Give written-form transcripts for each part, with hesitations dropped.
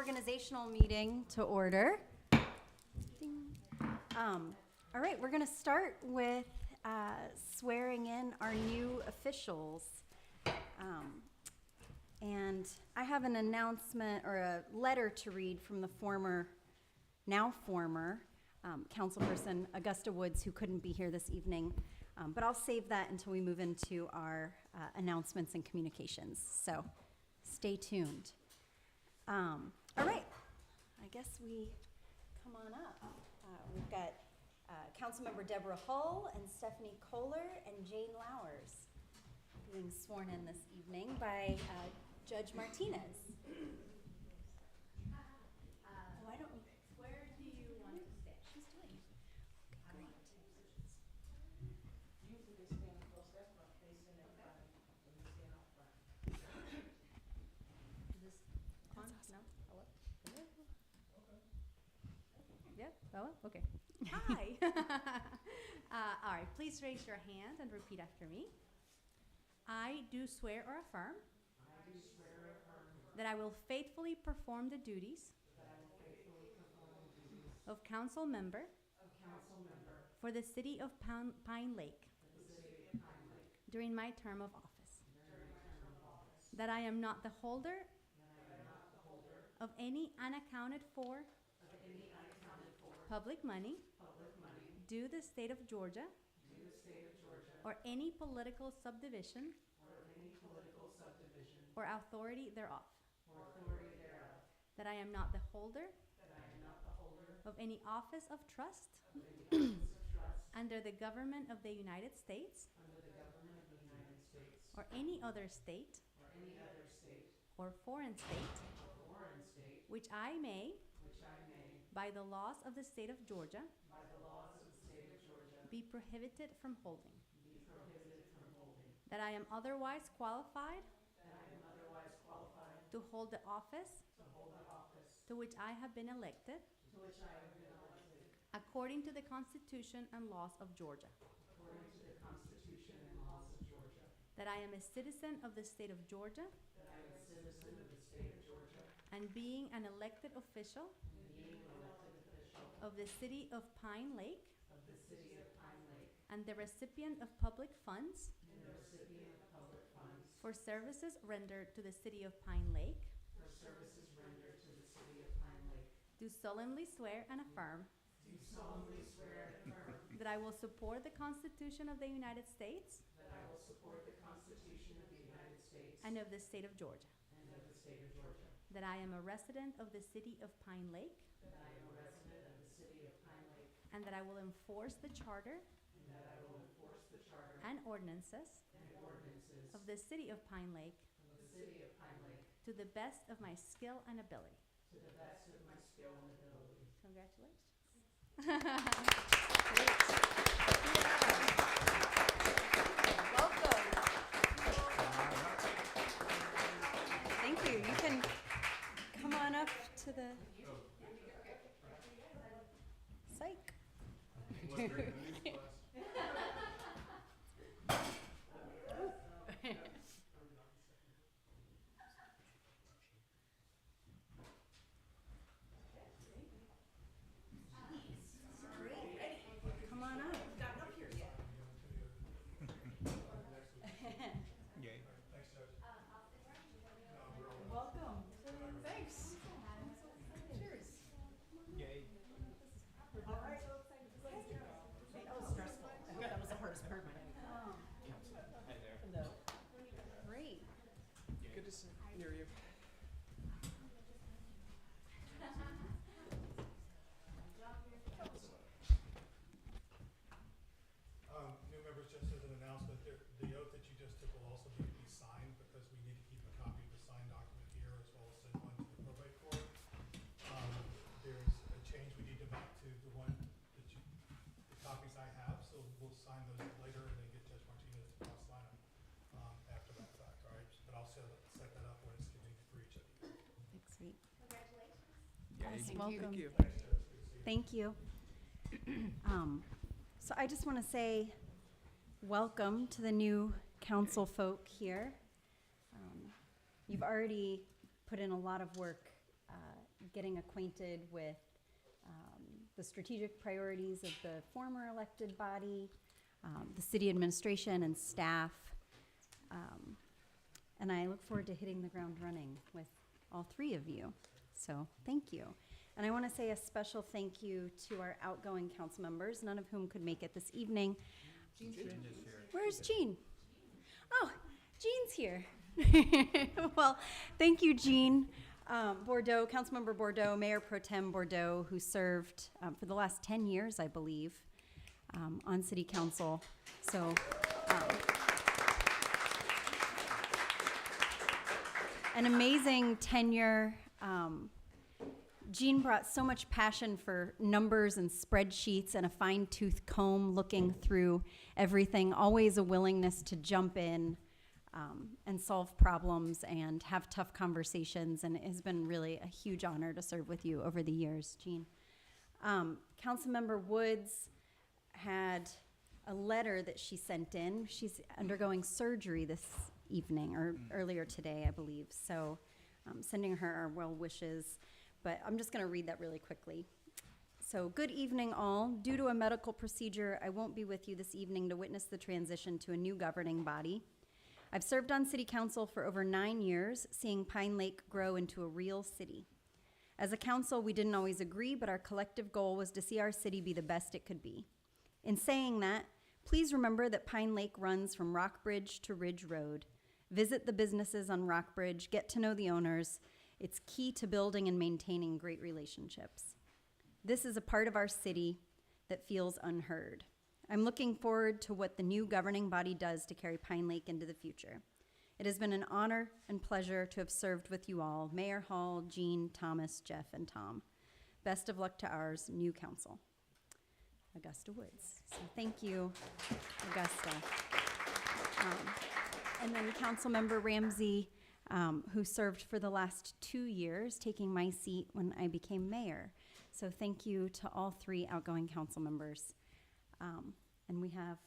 organizational meeting to order. All right, we're going to start with swearing in our new officials. And I have an announcement or a letter to read from the now former councilperson Augusta Woods, who couldn't be here this evening. But I'll save that until we move into our announcements and communications. So stay tuned. All right, I guess we come on up. We've got Councilmember Deborah Hull and Stephanie Kohler and Jane Lowers being sworn in this evening by Judge Martinez. Why don't we? Where do you want to stand? She's doing it. Okay, great. Usually they stand close, that's front facing in front, and they stand out front. Is this on? No? Hello? Hello? Yeah? Hello? Okay. Hi. All right, please raise your hand and repeat after me. I do swear or affirm that I will faithfully perform the duties of council member for the city of Pine Lake during my term of office. That I am not the holder of any unaccounted for public money due the state of Georgia or any political subdivision or authority thereof. That I am not the holder of any office of trust under the government of the United States or any other state or foreign state which I may by the laws of the state of Georgia be prohibited from holding. That I am otherwise qualified to hold the office to which I have been elected according to the Constitution and laws of Georgia. That I am a citizen of the state of Georgia and being an elected official of the city of Pine Lake and the recipient of public funds for services rendered to the city of Pine Lake, do solemnly swear and affirm that I will support the Constitution of the United States and of the state of Georgia. That I am a resident of the city of Pine Lake and that I will enforce the charter and ordinances of the city of Pine Lake to the best of my skill and ability. Congratulations. Welcome. Thank you. You can come on up to the psych. Come on up. Welcome. Thanks. Cheers. Yay. All right. That was stressful. I hope that was the hardest part of my day. Hi there. Hello. Great. Good to see hear you. New members, just as an announcement, the oath that you just took will also need to be signed because we need to keep a copy of the signed document here as well as send one to the probate court. There's a change we need to make to the one that the copies I have, so we'll sign those later and then get Judge Martinez to cross-sign them after that fact, all right? But I'll set that up when it's convenient for each of you. Thanks, sweet. Yay. Welcome. Thank you. Thank you. So I just want to say welcome to the new council folk here. You've already put in a lot of work getting acquainted with the strategic priorities of the former elected body, the city administration and staff. And I look forward to hitting the ground running with all three of you. So thank you. And I want to say a special thank you to our outgoing council members, none of whom could make it this evening. Where's Jean? Oh, Jean's here. Well, thank you, Jean Bordeaux, Councilmember Bordeaux, Mayor Pro Tem Bordeaux, who served for the last 10 years, I believe, on City Council. So, an amazing tenure. Jean brought so much passion for numbers and spreadsheets and a fine-tooth comb looking through everything, always a willingness to jump in and solve problems and have tough conversations, and it has been really a huge honor to serve with you over the years, Jean. Councilmember Woods had a letter that she sent in. She's undergoing surgery this evening, or earlier today, I believe, so sending her our well wishes. But I'm just going to read that really quickly. So, good evening, all. Due to a medical procedure, I won't be with you this evening to witness the transition to a new governing body. I've served on City Council for over 9 years, seeing Pine Lake grow into a real city. As a council, we didn't always agree, but our collective goal was to see our city be the best it could be. In saying that, please remember that Pine Lake runs from Rockbridge to Ridge Road. Visit the businesses on Rockbridge, get to know the owners. It's key to building and maintaining great relationships. This is a part of our city that feels unheard. I'm looking forward to what the new governing body does to carry Pine Lake into the future. It has been an honor and pleasure to have served with you all, Mayor Hall, Jean, Thomas, Jeff, and Tom. Best of luck to ours new council. Augusta Woods. So thank you, Augusta. And then Councilmember Ramsey, who served for the last 2 years, taking my seat when I became mayor. So thank you to all three outgoing council members. And we have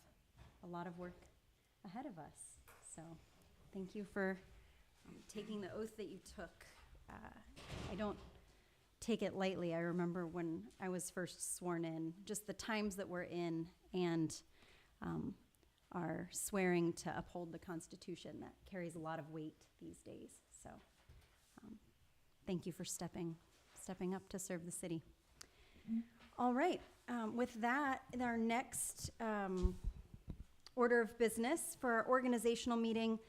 a lot of work ahead of us. So thank you for taking the oath that you took. I don't take it lightly. I remember when I was first sworn in, just the times that we're in, and are swearing to uphold the Constitution. That carries a lot of weight these days. So thank you for stepping up to serve the city. All right, with that, our next order of business for our organizational meeting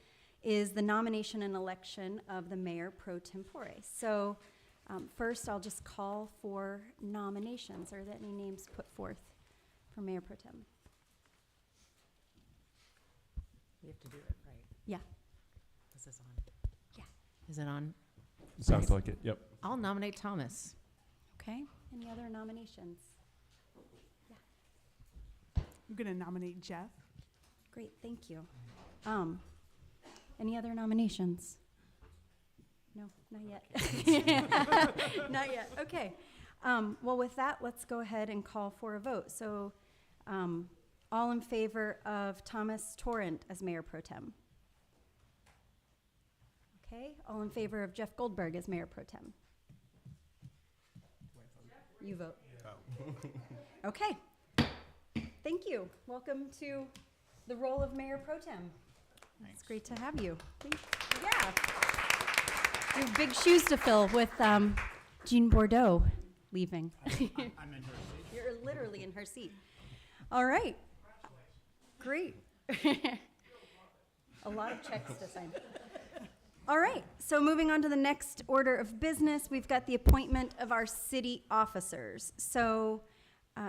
is the nomination and election of the mayor pro tempore. So first, I'll just call for nominations. Are there any names put forth for mayor pro tem? We have to do it, right? Yeah. This is on. Yeah. Is it on? Sounds like it, yep. I'll nominate Thomas. Okay, any other nominations? I'm going to nominate Jeff. Great, thank you. Any other nominations? No, not yet. Not yet, okay. Well, with that, let's go ahead and call for a vote. So, all in favor of Thomas Torrent as mayor pro tem? Okay, all in favor of Jeff Goldberg as mayor pro tem? You vote. Okay. Thank you. Welcome to the role of mayor pro tem. It's great to have you. Yeah. You have big shoes to fill with Jean Bordeaux leaving. I'm in her seat. You're literally in her seat. All right. Great. A lot of checks to sign. All right, so moving on to the next order of business, we've got the appointment of our city officers. So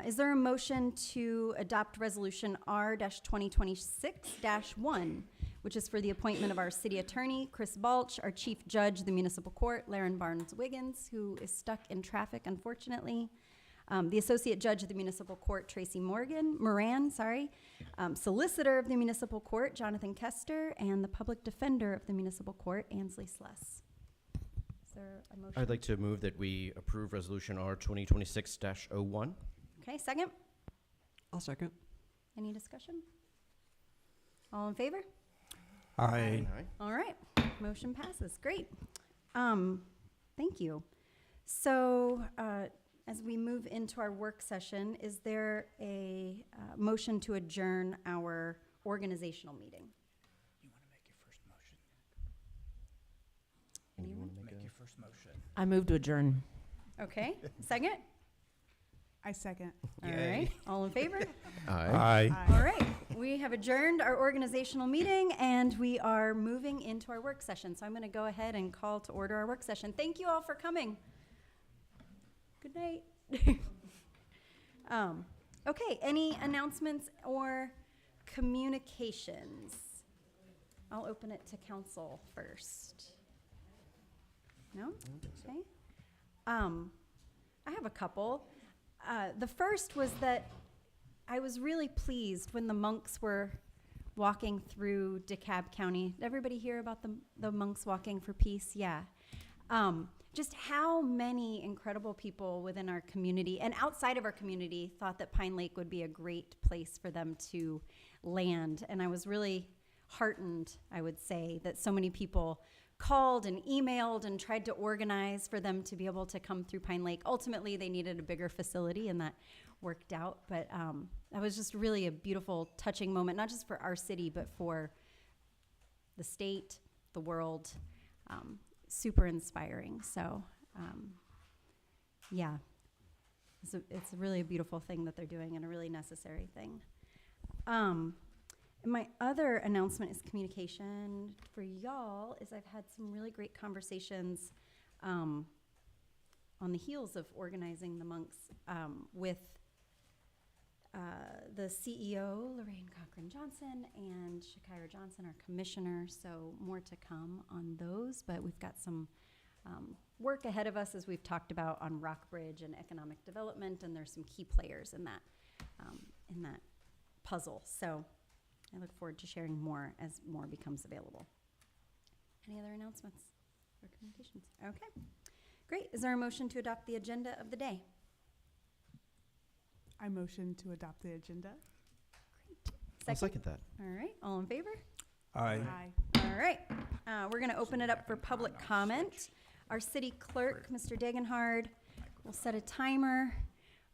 is there a motion to adopt Resolution R-2026-1, which is for the appointment of our city attorney, Chris Balch, our chief judge of the municipal court, Laren Barnes-Wiggins, who is stuck in traffic, unfortunately, the associate judge of the municipal court, Tracy Moran, solicitor of the municipal court, Jonathan Kester, and the public defender of the municipal court, Ansley Sless. Is there a motion? I'd like to move that we approve Resolution R 2026-01. Okay, second. I'll second. Any discussion? All in favor? Aye. All right, motion passes. Great. Thank you. So, as we move into our work session, is there a motion to adjourn our organizational meeting? You want to make your first motion? You wanna make Make a- your first motion. I move to adjourn. Okay, second? I second. All Yay. right, all in favor? Aye. All right, we have adjourned our organizational meeting and we are moving into our work session. So I'm going to go ahead and call to order our work session. Thank you all for coming. Good night. Okay, any announcements or communications? I'll open it to council first. No? Okay. I have a couple. The first was that I was really pleased when the monks were walking through DeKalb County. Did everybody hear about the monks walking for peace? Yeah. Just how many incredible people within our community and outside of our community thought that Pine Lake would be a great place for them to land. And I was really heartened, I would say, that so many people called and emailed and tried to organize for them to be able to come through Pine Lake. Ultimately, they needed a bigger facility, and that worked out. But that was just really a beautiful, touching moment, not just for our city, but for the state, the world. Super inspiring. So, yeah, it's really a beautiful thing that they're doing and a really necessary thing. My other announcement is communication for y'all is I've had some really great conversations on the heels of organizing the monks with the CEO, Lorraine Cochran-Johnson, and Shakira Johnson, our commissioner. So more to come on those, but we've got some work ahead of us as we've talked about on Rockbridge and economic development, and there's some key players in that puzzle. So I look forward to sharing more as more becomes available. Any other announcements or communications? Okay, great. Is there a motion to adopt the agenda of the day? I motion to adopt the agenda. I'll second that. All right, all in favor? Aye. Aye. All right, we're going to open it up for public comment. Our city clerk, Mr. Degenhard, will set a timer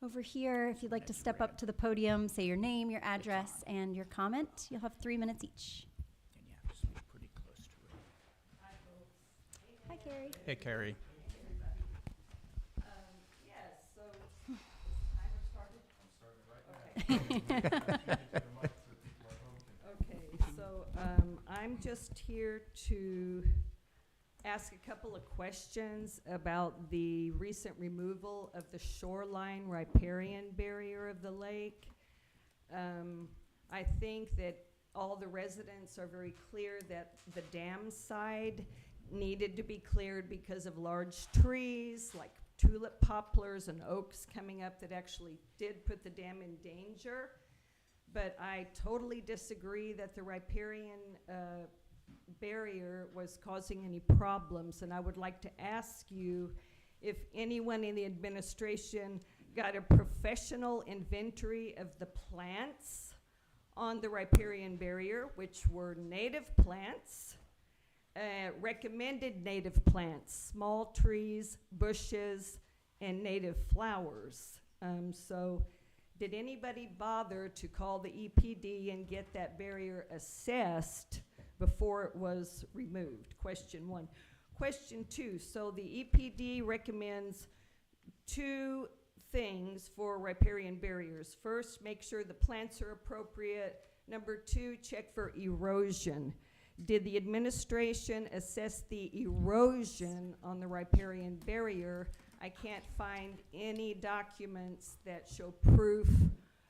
over here. If you'd like to step up to the podium, say your name, your address, and your comment. You'll have 3 minutes each. And yeah, just be pretty close to it. Hi, Carrie. Hey, Carrie. Okay, so I'm just here to ask a couple of questions about the recent removal of the shoreline riparian barrier of the lake. I think that all the residents are very clear that the dam side needed to be cleared because of large trees like tulip poplars and oaks coming up that actually did put the dam in danger. But I totally disagree that the riparian barrier was causing any problems, and I would like to ask you if anyone in the administration got a professional inventory of the plants on the riparian barrier, which were native plants, recommended native plants, small trees, bushes, and native flowers. So did anybody bother to call the EPD and get that barrier assessed before it was removed? Question 1. Question 2, so the EPD recommends 2 things for riparian barriers. First, make sure the plants are appropriate. Number 2, check for erosion. Did the administration assess the erosion on the riparian barrier? I can't find any documents that show proof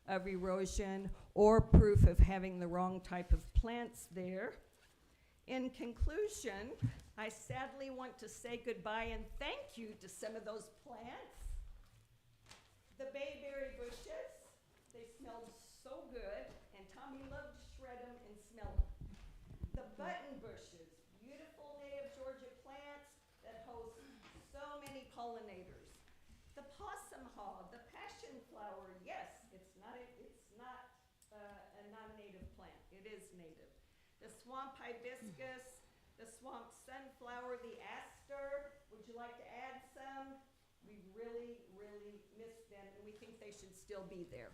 of erosion or proof of having the wrong type of plants there. In conclusion, I sadly want to say goodbye and thank you to some of those plants. The bayberry bushes, they smelled so good, and Tommy loved to shred them and smell them. The button bushes, beautiful native Georgia plants that host so many pollinators. The possum haw, the passion flower, yes, it's not a non-native plant. It is native. The swamp hibiscus, the swamp sunflower, the aster. Would you like to add some? We really, really miss them, and we think they should still be there.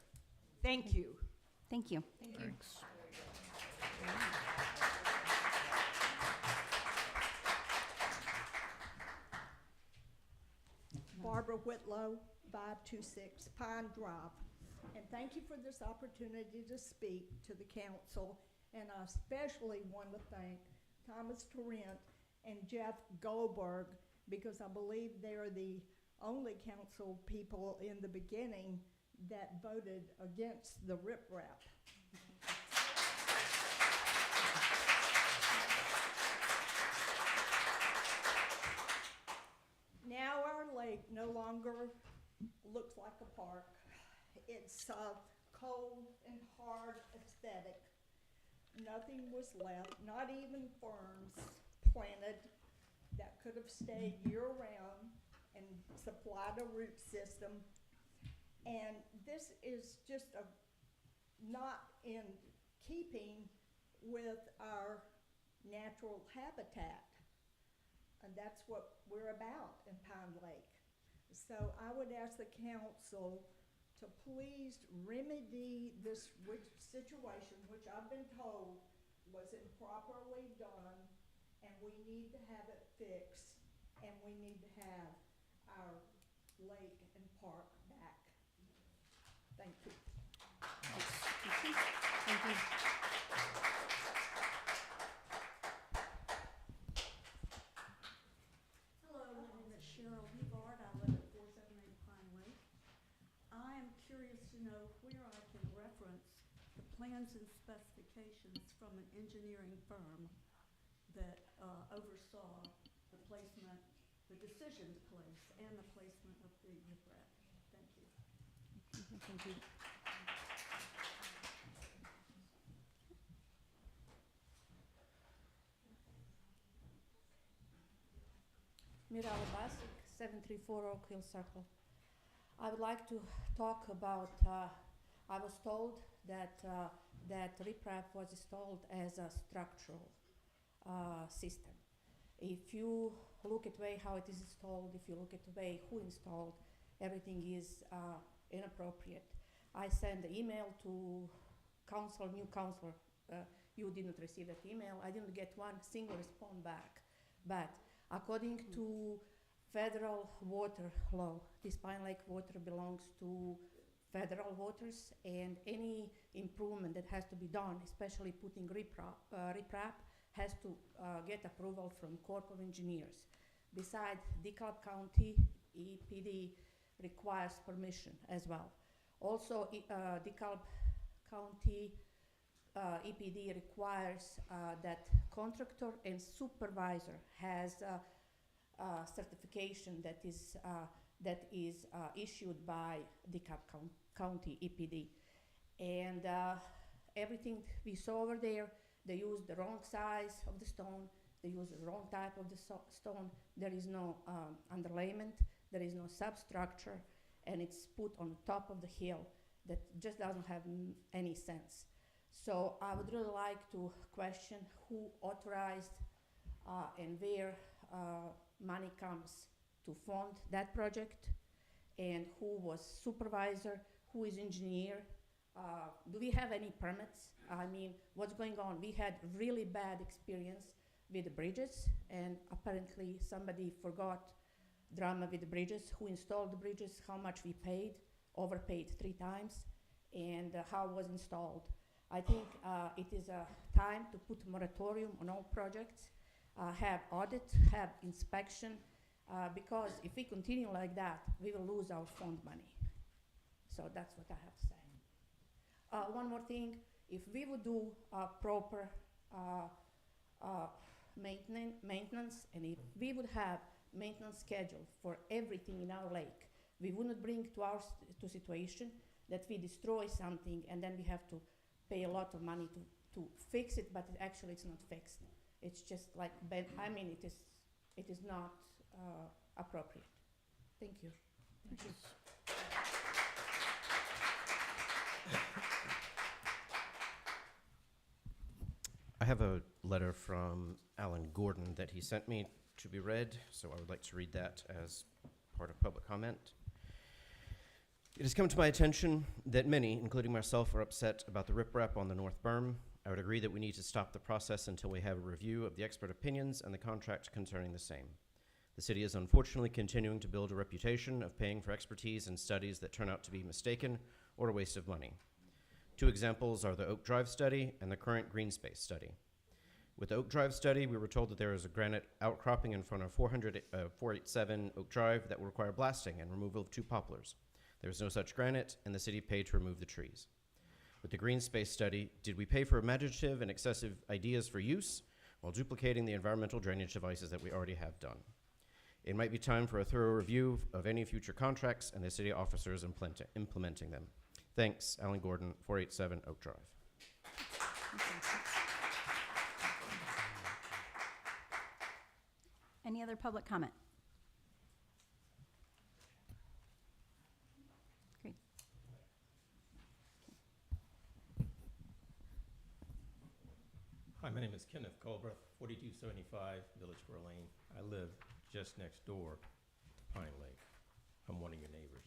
Thank you. Thank you. Thanks. Barbara Whitlow, 526 Pine Drive. And thank you for this opportunity to speak to the council. And I especially want to thank Thomas Torrent and Jeff Goldberg, because I believe they're the only council people in the beginning that voted against the riprap. Now our lake no longer looks like a park. It's a cold and hard aesthetic. Nothing was left, not even ferns planted that could have stayed year-round and supplied a root system. And this is just not in keeping with our natural habitat. And that's what we're about in Pine Lake. So I would ask the council to please remedy this situation, which I've been told was improperly done, and we need to have it fixed, and we need to have our lake and park back. Thank you. Thank you. Hello, my name is Cheryl Hebard. I live at 478 Pine Lake. I am curious to know where I can reference the plans and specifications from an engineering firm that oversaw the placement, the decision to place, and the placement of the riprap. Thank you. Thank you. Mirala Basic, 734 Oak Hill Circle. I would like to talk about, I was told that that riprap was installed as a structural system. If you look at the way how it is installed, if you look at the way who installed, everything is inappropriate. I sent the email to new councilor. You didn't receive that email. I didn't get one single response back. But according to federal water law, this Pine Lake water belongs to federal waters, and any improvement that has to be done, especially putting riprap, has to get approval from Corps of Engineers. Besides, DeKalb County EPD requires permission as well. Also, DeKalb County EPD requires that contractor and supervisor has certification that is issued by DeKalb County EPD. And everything we saw over there, they used the wrong size of the stone, they used the wrong type of the stone, there is no underlayment, there is no substructure, and it's put on top of the hill that just doesn't have any sense. So I would really like to question who authorized and where money comes to fund that project, and who was supervisor, who is engineer. Do we have any permits? I mean, what's going on? We had really bad experience with the bridges, and apparently somebody forgot drama with the bridges, who installed the bridges, how much we paid, overpaid 3 times, and how it was installed. I think it is a time to put moratorium on all projects, have audit, have inspection, because if we continue like that, we will lose our fund money. So that's what I have to say. One more thing, if we would do proper maintenance, and if we would have maintenance schedule for everything in our lake, we wouldn't bring to situation that we destroy something and then we have to pay a lot of money to fix it, but actually it's not fixed. It's just like bad. I mean, it is not appropriate. Thank you. Thank you. I have a letter from Alan Gordon that he sent me to be read, so I would like to read that as part of public comment. It has come to my attention that many, including myself, are upset about the riprap on the North Berm. I would agree that we need to stop the process until we have a review of the expert opinions and the contract concerning the same. The city is unfortunately continuing to build a reputation of paying for expertise and studies that turn out to be mistaken or a waste of money. Two examples are the Oak Drive study and the current green space study. With the Oak Drive study, we were told that there is a granite outcropping in front of 487 Oak Drive that will require blasting and removal of 2 poplars. There is no such granite, and the city paid to remove the trees. With the green space study, did we pay for imaginative and excessive ideas for use while duplicating the environmental drainage devices that we already have done? It might be time for a thorough review of any future contracts and the city officers implementing them. Thanks, Alan Gordon, 487 Oak Drive. Any other public comment? Great. Hi, my name is Kenneth Culbreath, 4275 Village Square Lane. I live just next door to Pine Lake. I'm one of your neighbors.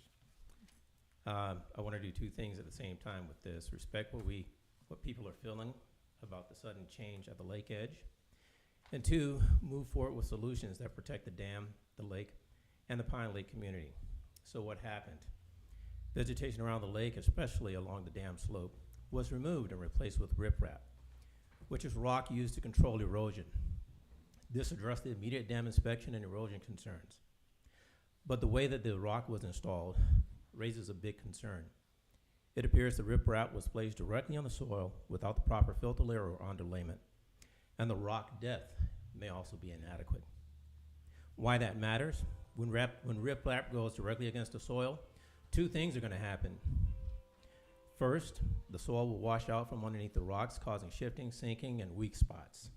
I want to do 2 things at the same time with this. Respect what people are feeling about the sudden change at the lake edge. And 2, move forward with solutions that protect the dam, the lake, and the Pine Lake community. So what happened? Vegetation around the lake, especially along the dam slope, was removed and replaced with riprap, which is rock used to control erosion. This addressed the immediate dam inspection and erosion concerns. But the way that the rock was installed raises a big concern. It appears the riprap was placed directly on the soil without the proper filter layer or underlayment, and the rock depth may also be inadequate. Why that matters? When riprap goes directly against the soil, 2 things are going to happen. First, the soil will wash out from underneath the rocks, causing shifting, sinking, and weak spots.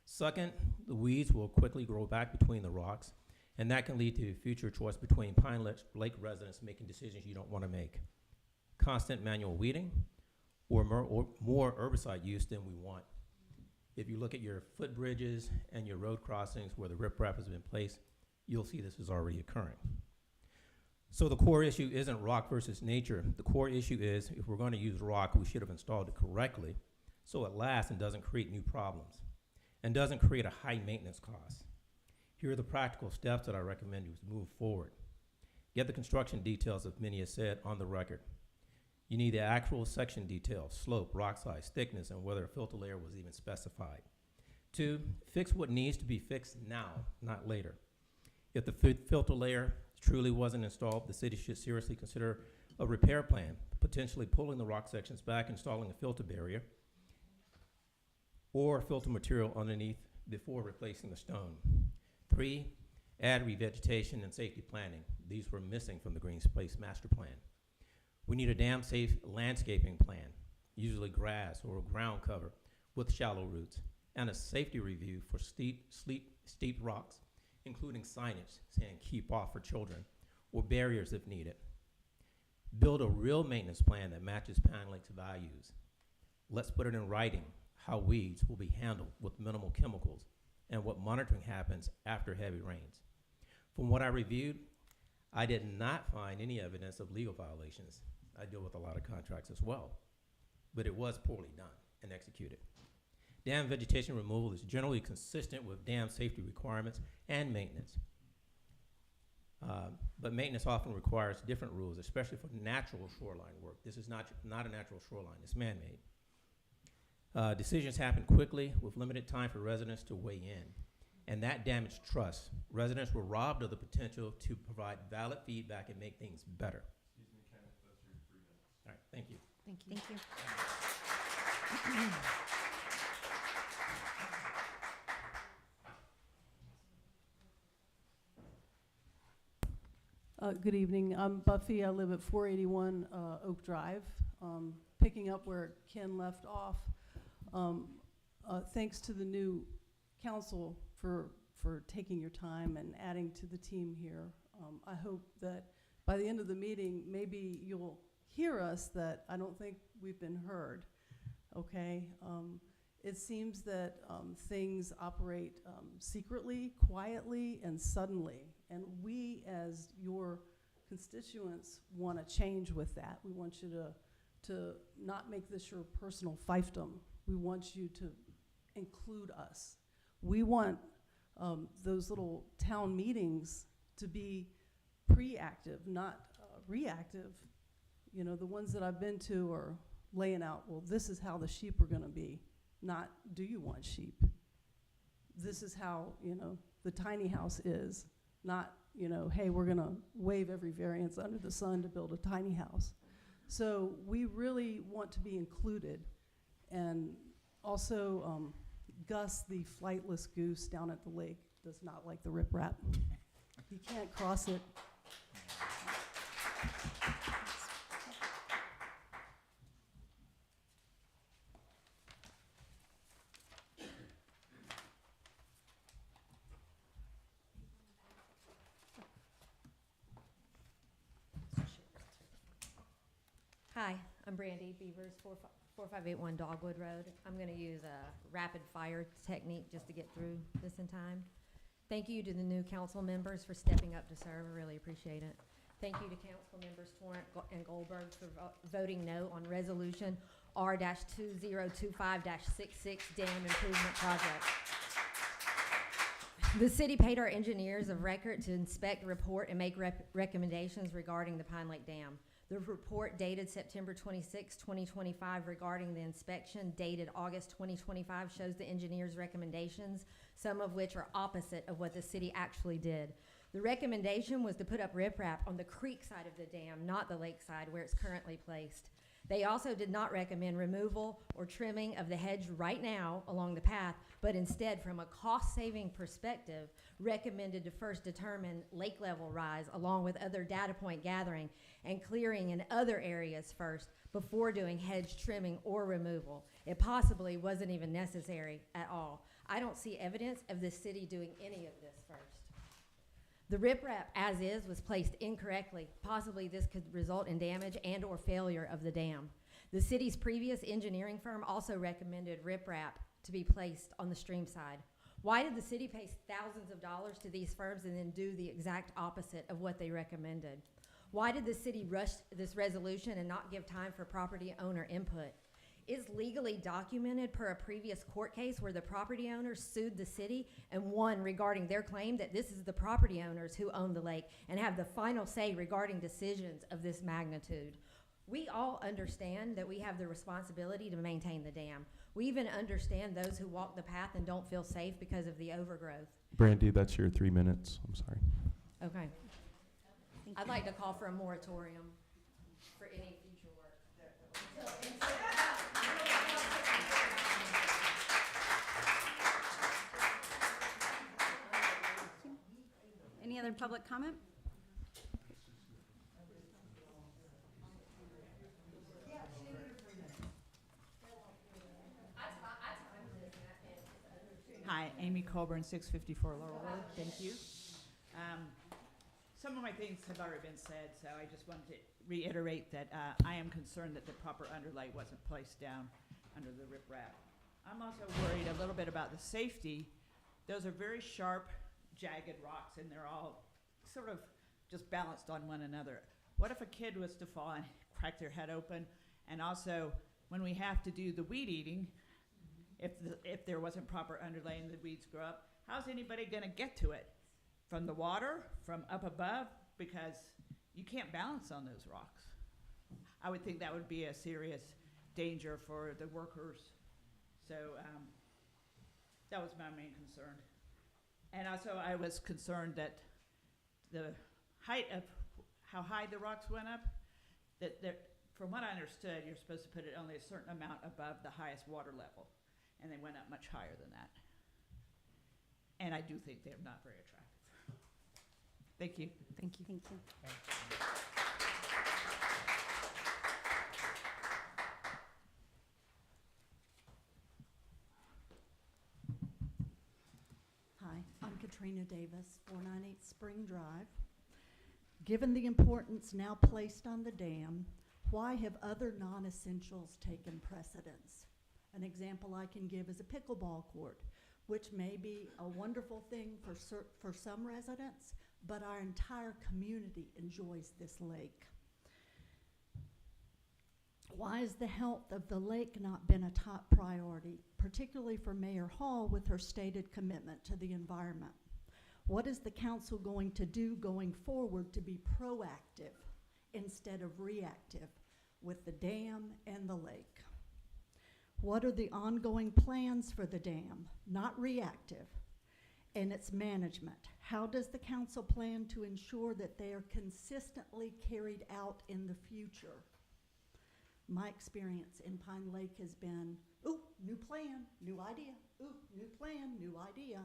Second, the weeds will quickly grow back between the rocks, and that can lead to a future choice between Pine Lake residents making decisions you don't want to make. Constant manual weeding or more herbicide use than we want. If you look at your footbridges and your road crossings where the riprap has been placed, you'll see this is already occurring. So the core issue isn't rock versus nature. The core issue is if we're going to use rock, we should have installed it correctly so it lasts and doesn't create new problems and doesn't create a high maintenance cost. Here are the practical steps that I recommend you move forward. Get the construction details, as Minnie has said, on the record. You need the actual section details, slope, rock size, thickness, and whether a filter layer was even specified. 2, fix what needs to be fixed now, not later. If the filter layer truly wasn't installed, the city should seriously consider a repair plan, potentially pulling the rock sections back, installing a filter barrier, or filter material underneath before replacing the stone. 3, add revegetation and safety planning. These were missing from the Green Space Master Plan. We need a dam-safe landscaping plan, usually grass or ground cover with shallow roots, and a safety review for steep rocks, including signage saying keep off for children, or barriers if needed. Build a real maintenance plan that matches Pine Lake's values. Let's put it in writing how weeds will be handled with minimal chemicals and what monitoring happens after heavy rains. From what I reviewed, I did not find any evidence of legal violations. I deal with a lot of contracts as well, but it was poorly done and executed. Dam vegetation removal is generally consistent with dam safety requirements and maintenance. But maintenance often requires different rules, especially for natural shoreline work. This is not a natural shoreline, it's man-made. Decisions happen quickly with limited time for residents to weigh in, and that damaged trust. Residents were robbed of the potential to provide valid feedback and make things better. Excuse me, Kenneth, that's your 3 minutes. All right, thank you. Thank you. Thank you. Good evening. I'm Buffy. I live at 481 Oak Drive. Picking up where Ken left off, thanks to the new council for taking your time and adding to the team here. I hope that by the end of the meeting, maybe you'll hear us that I don't think we've been heard, okay? It seems that things operate secretly, quietly, and suddenly. And we, as your constituents, want to change with that. We want you to not make this your personal fiefdom. We want you to include us. We want those little town meetings to be proactive, not reactive. You know, the ones that I've been to are laying out, well, this is how the sheep are going to be, not do you want sheep? This is how, you know, the tiny house is, not, you know, hey, we're going to waive every variance under the sun to build a tiny house. So we really want to be included. And also, Gus, the flightless goose down at the lake, does not like the riprap. He can't cross it. Hi, I'm Brandy Beavers, 4581 Dogwood Road. I'm going to use a rapid fire technique just to get through this in time. Thank you to the new council members for stepping up to serve. I really appreciate it. Thank you to council members Torrent and Goldberg for voting no on resolution R-2025-66 Dam Improvement Project. The city paid our engineers of record to inspect, report, and make recommendations regarding the Pine Lake Dam. The report dated September 26, 2025 regarding the inspection dated August 2025 shows the engineer's recommendations, some of which are opposite of what the city actually did. The recommendation was to put up riprap on the creek side of the dam, not the lake side where it's currently placed. They also did not recommend removal or trimming of the hedge right now along the path, but instead, from a cost-saving perspective, recommended to first determine lake level rise along with other data point gathering and clearing in other areas first before doing hedge trimming or removal. It possibly wasn't even necessary at all. I don't see evidence of the city doing any of this first. The riprap, as is, was placed incorrectly. Possibly this could result in damage and or failure of the dam. The city's previous engineering firm also recommended riprap to be placed on the stream side. Why did the city pay thousands of dollars to these firms and then do the exact opposite of what they recommended? Why did the city rush this resolution and not give time for property owner input? Is legally documented per a previous court case where the property owners sued the city and won regarding their claim that this is the property owners who own the lake and have the final say regarding decisions of this magnitude. We all understand that we have the responsibility to maintain the dam. We even understand those who walk the path and don't feel safe because of the overgrowth. Brandy, that's your 3 minutes. I'm sorry. Okay. I'd like to call for a moratorium for any future work. Any other public comment? Hi, Amy Colburn, 654 Laurel Road. Thank you. Some of my things have already been said, so I just wanted to reiterate that I am concerned that the proper underlay wasn't placed down under the riprap. I'm also worried a little bit about the safety. Those are very sharp, jagged rocks, and they're all sort of just balanced on one another. What if a kid was to fall and crack their head open? And also, when we have to do the weed eating, if there wasn't proper underlay and the weeds grow up, how's anybody going to get to it? From the water, from up above? Because you can't balance on those rocks. I would think that would be a serious danger for the workers. So that was my main concern. And also I was concerned that the height of how high the rocks went up, that from what I understood, you're supposed to put it only a certain amount above the highest water level. And they went up much higher than that. And I do think they're not very attractive. Thank you. Thank you. Thank you. Hi, I'm Katrina Davis, 498 Spring Drive. Given the importance now placed on the dam, why have other non-essentials taken precedence? An example I can give is a pickleball court, which may be a wonderful thing for some residents, but our entire community enjoys this lake. Why has the health of the lake not been a top priority, particularly for Mayor Hall with her stated commitment to the environment? What is the council going to do going forward to be proactive instead of reactive with the dam and the lake? What are the ongoing plans for the dam, not reactive, and its management? How does the council plan to ensure that they are consistently carried out in the future? My experience in Pine Lake has been, ooh, new plan, new idea, ooh, new plan, new idea,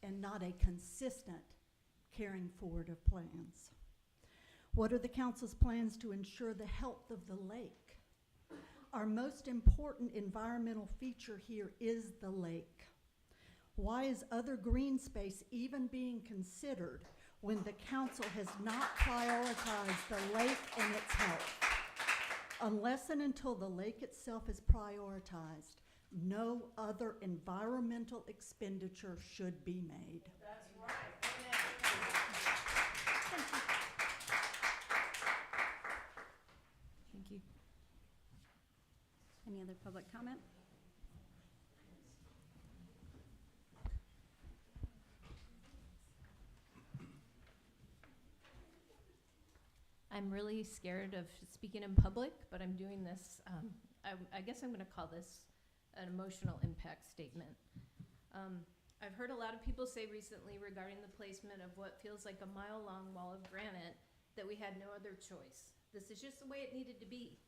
and not a consistent carrying forward of plans. What are the council's plans to ensure the health of the lake? Our most important environmental feature here is the lake. Why is other green space even being considered when the council has not prioritized the lake and its health? Unless and until the lake itself is prioritized, no other environmental expenditure should be made. That's right. Thank you. Any other public comment? I'm really scared of speaking in public, but I'm doing this, I guess I'm gonna call this an emotional impact statement. I've heard a lot of people say recently regarding the placement of what feels like a mile-long wall of granite that we had no other choice. This is just the way it needed to be.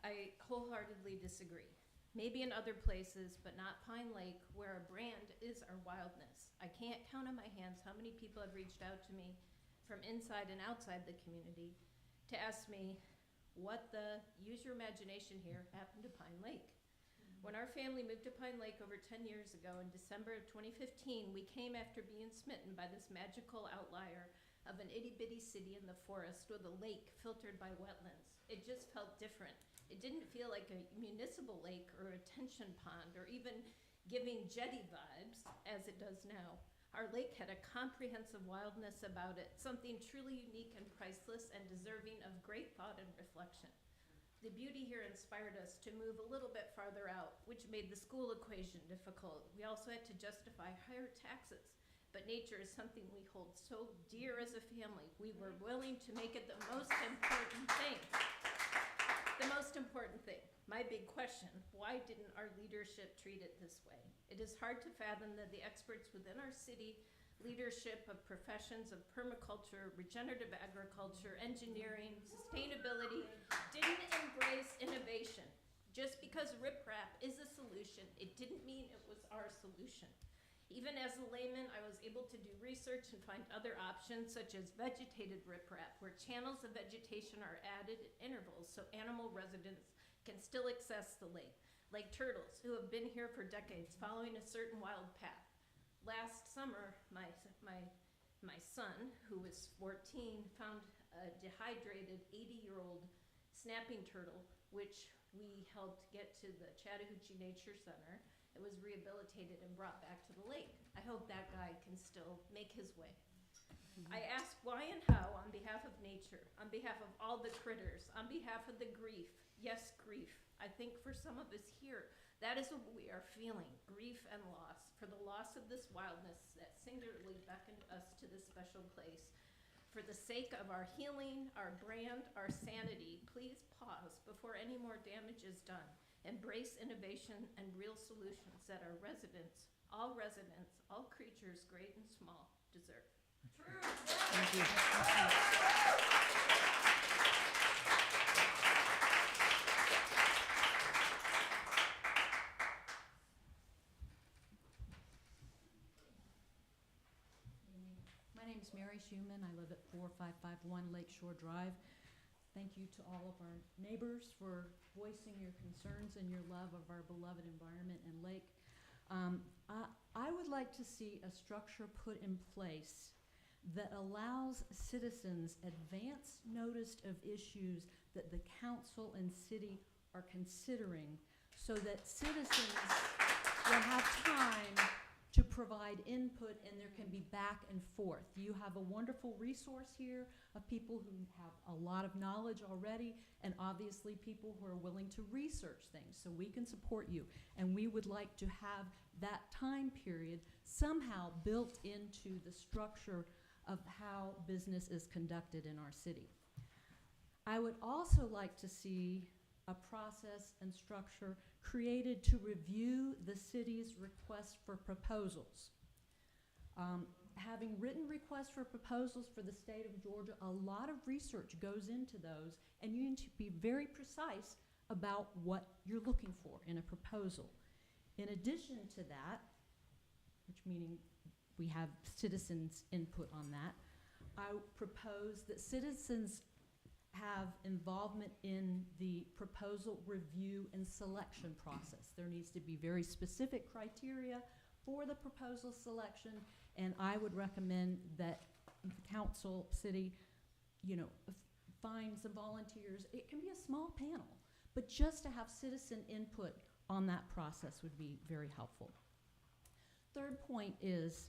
I wholeheartedly disagree. Maybe in other places, but not Pine Lake, where our brand is our wildness. I can't count on my hands how many people have reached out to me from inside and outside the community to ask me what the, use your imagination here, happened to Pine Lake. When our family moved to Pine Lake over 10 years ago in December of 2015, we came after being smitten by this magical outlier of an itty-bitty city in the forest with a lake filtered by wetlands. It just felt different. It didn't feel like a municipal lake or a retention pond or even giving jetty vibes as it does now. Our lake had a comprehensive wildness about it, something truly unique and priceless and deserving of great thought and reflection. The beauty here inspired us to move a little bit farther out, which made the school equation difficult. We also had to justify higher taxes, but nature is something we hold so dear as a family. We were willing to make it the most important thing. The most important thing. My big question, why didn't our leadership treat it this way? It is hard to fathom that the experts within our city, leadership of professions of permaculture, regenerative agriculture, engineering, sustainability, didn't embrace innovation. Just because riprap is a solution, it didn't mean it was our solution. Even as a layman, I was able to do research and find other options, such as vegetated riprap, where channels of vegetation are added at intervals so animal residents can still access the lake, like turtles who have been here for decades following a certain wild path. Last summer, my son, who was 14, found a dehydrated 80-year-old snapping turtle, which we helped get to the Chattahoochee Nature Center. It was rehabilitated and brought back to the lake. I hope that guy can still make his way. I ask why and how on behalf of nature, on behalf of all the critters, on behalf of the grief. Yes, grief. I think for some of us here, that is what we are feeling, grief and loss, for the loss of this wildness that singularly beckoned us to this special place. For the sake of our healing, our brand, our sanity, please pause before any more damage is done. Embrace innovation and real solutions that our residents, all creatures, great and small, deserve. Thank you. My name is Mary Schuman. I live at 4551 Lakeshore Drive. Thank you to all of our neighbors for voicing your concerns and your love of our beloved environment and lake. I would like to see a structure put in place that allows citizens advance notice of issues that the council and city are considering, so that citizens will have time to provide input, and there can be back and forth. You have a wonderful resource here of people who have a lot of knowledge already, and obviously people who are willing to research things, so we can support you. And we would like to have that time period somehow built into the structure of how business is conducted in our city. I would also like to see a process and structure created to review the city's request for proposals. Having written requests for proposals for the state of Georgia, a lot of research goes into those, and you need to be very precise about what you're looking for in a proposal. In addition to that, which meaning we have citizens' input on that, I propose that citizens have involvement in the proposal review and selection process. There needs to be very specific criteria for the proposal selection, and I would recommend that the council, city, find some volunteers. It can be a small panel, but just to have citizen input on that process would be very helpful. Third point is,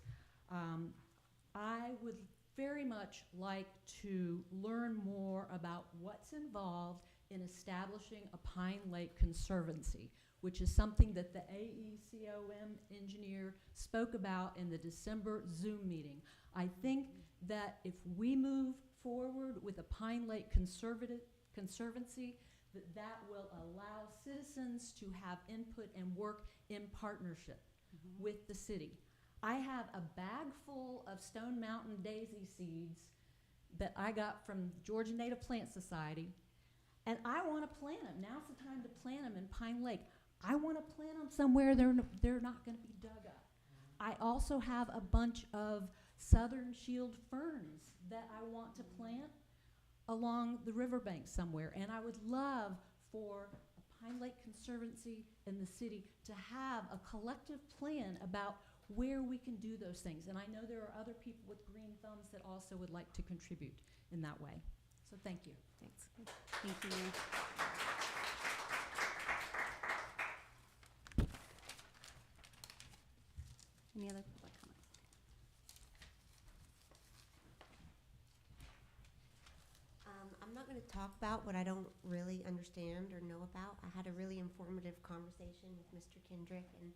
I would very much like to learn more about what's involved in establishing a Pine Lake Conservancy, which is something that the AECOM engineer spoke about in the December Zoom meeting. I think that if we move forward with a Pine Lake Conservancy, that will allow citizens to have input and work in partnership with the city. I have a bag full of Stone Mountain daisy seeds that I got from Georgia Native Plant Society, and I want to plant them. Now's the time to plant them in Pine Lake. I want to plant them somewhere they're not going to be dug up. I also have a bunch of southern shield ferns that I want to plant along the riverbank somewhere, and I would love for a Pine Lake Conservancy in the city to have a collective plan about where we can do those things. And I know there are other people with green thumbs that also would like to contribute in that way. So thank you. Thanks. Thank you, Mayor. Any other public comments? I'm not going to talk about what I don't really understand or know about. I had a really informative conversation with Mr. Kendrick and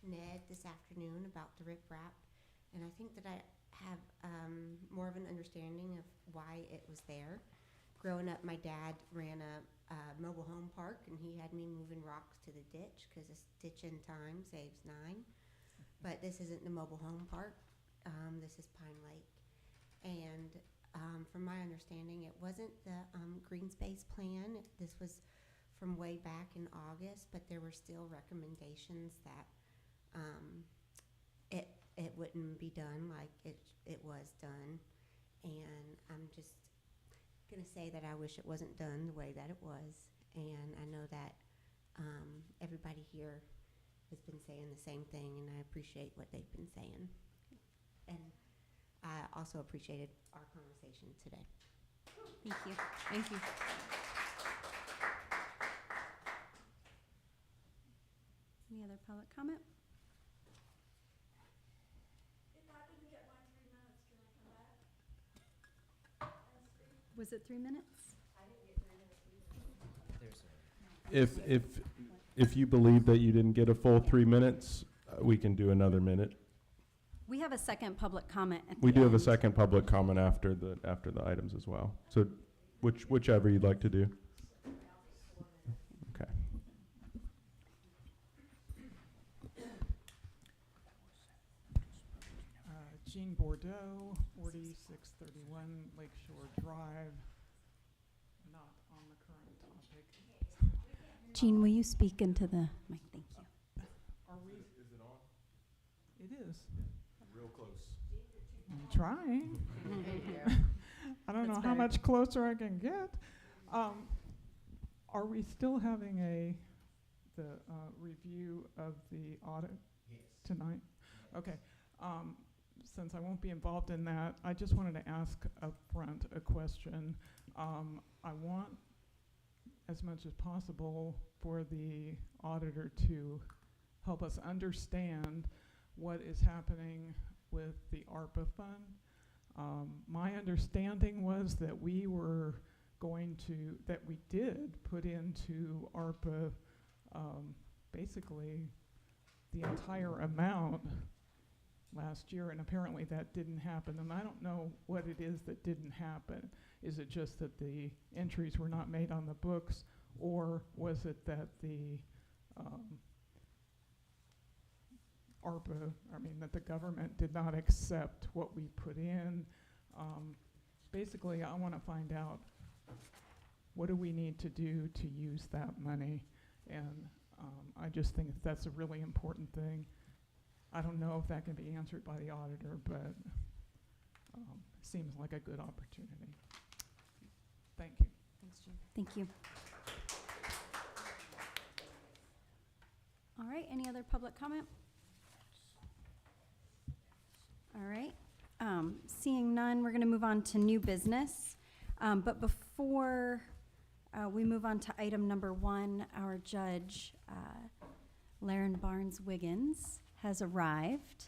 Ned this afternoon about the riprap, and I think that I have more of an understanding of why it was there. Growing up, my dad ran a mobile home park, and he had me moving rocks to the ditch because a stitch in time saves 9. But this isn't the mobile home park. This is Pine Lake. And from my understanding, it wasn't the green space plan. This was from way back in August, but there were still recommendations that it wouldn't be done like it was done. And I'm just going to say that I wish it wasn't done the way that it was. And I know that everybody here has been saying the same thing, and I appreciate what they've been saying. And I also appreciated our conversation today. Thank you. Thank you. Any other public comment? If I didn't get my 3 minutes, can I come back? Was it 3 minutes? I didn't get 3 minutes. If you believe that you didn't get a full 3 minutes, we can do another minute. We have a second public comment at We the do have a end. second public comment after the items as well. So whichever you'd like to do. Okay. Jean Bordeaux, 4631 Lakeshore Drive, not on the current topic. Jean, will you speak into the mic? Thank you. Are we? Is it on? It is. Real close. I'm trying. I don't That's know how better. much closer I can get. Are we still having the review of the audit tonight? Okay. Since I won't be involved in that, I just wanted to ask up front a question. I want, as much as possible, for the auditor to help us understand what is happening with the ARPA fund. My understanding was that we did put into ARPA basically the entire amount last year, and apparently that didn't happen. And I don't know what it is that didn't happen. Is it just that the entries were not made on the books, or was it that the that the government did not accept what we put in? Basically, I want to find out, what do we need to do to use that money? And I just think that's a really important thing. I don't know if that can be answered by the auditor, but seems like a good opportunity. Thank you. Thanks, Jim. Thank you. All right, any other public comment? All right, seeing none, we're going to move on to new business. But before we move on to item number 1, our judge, Laren Barnes-Wiggins, has arrived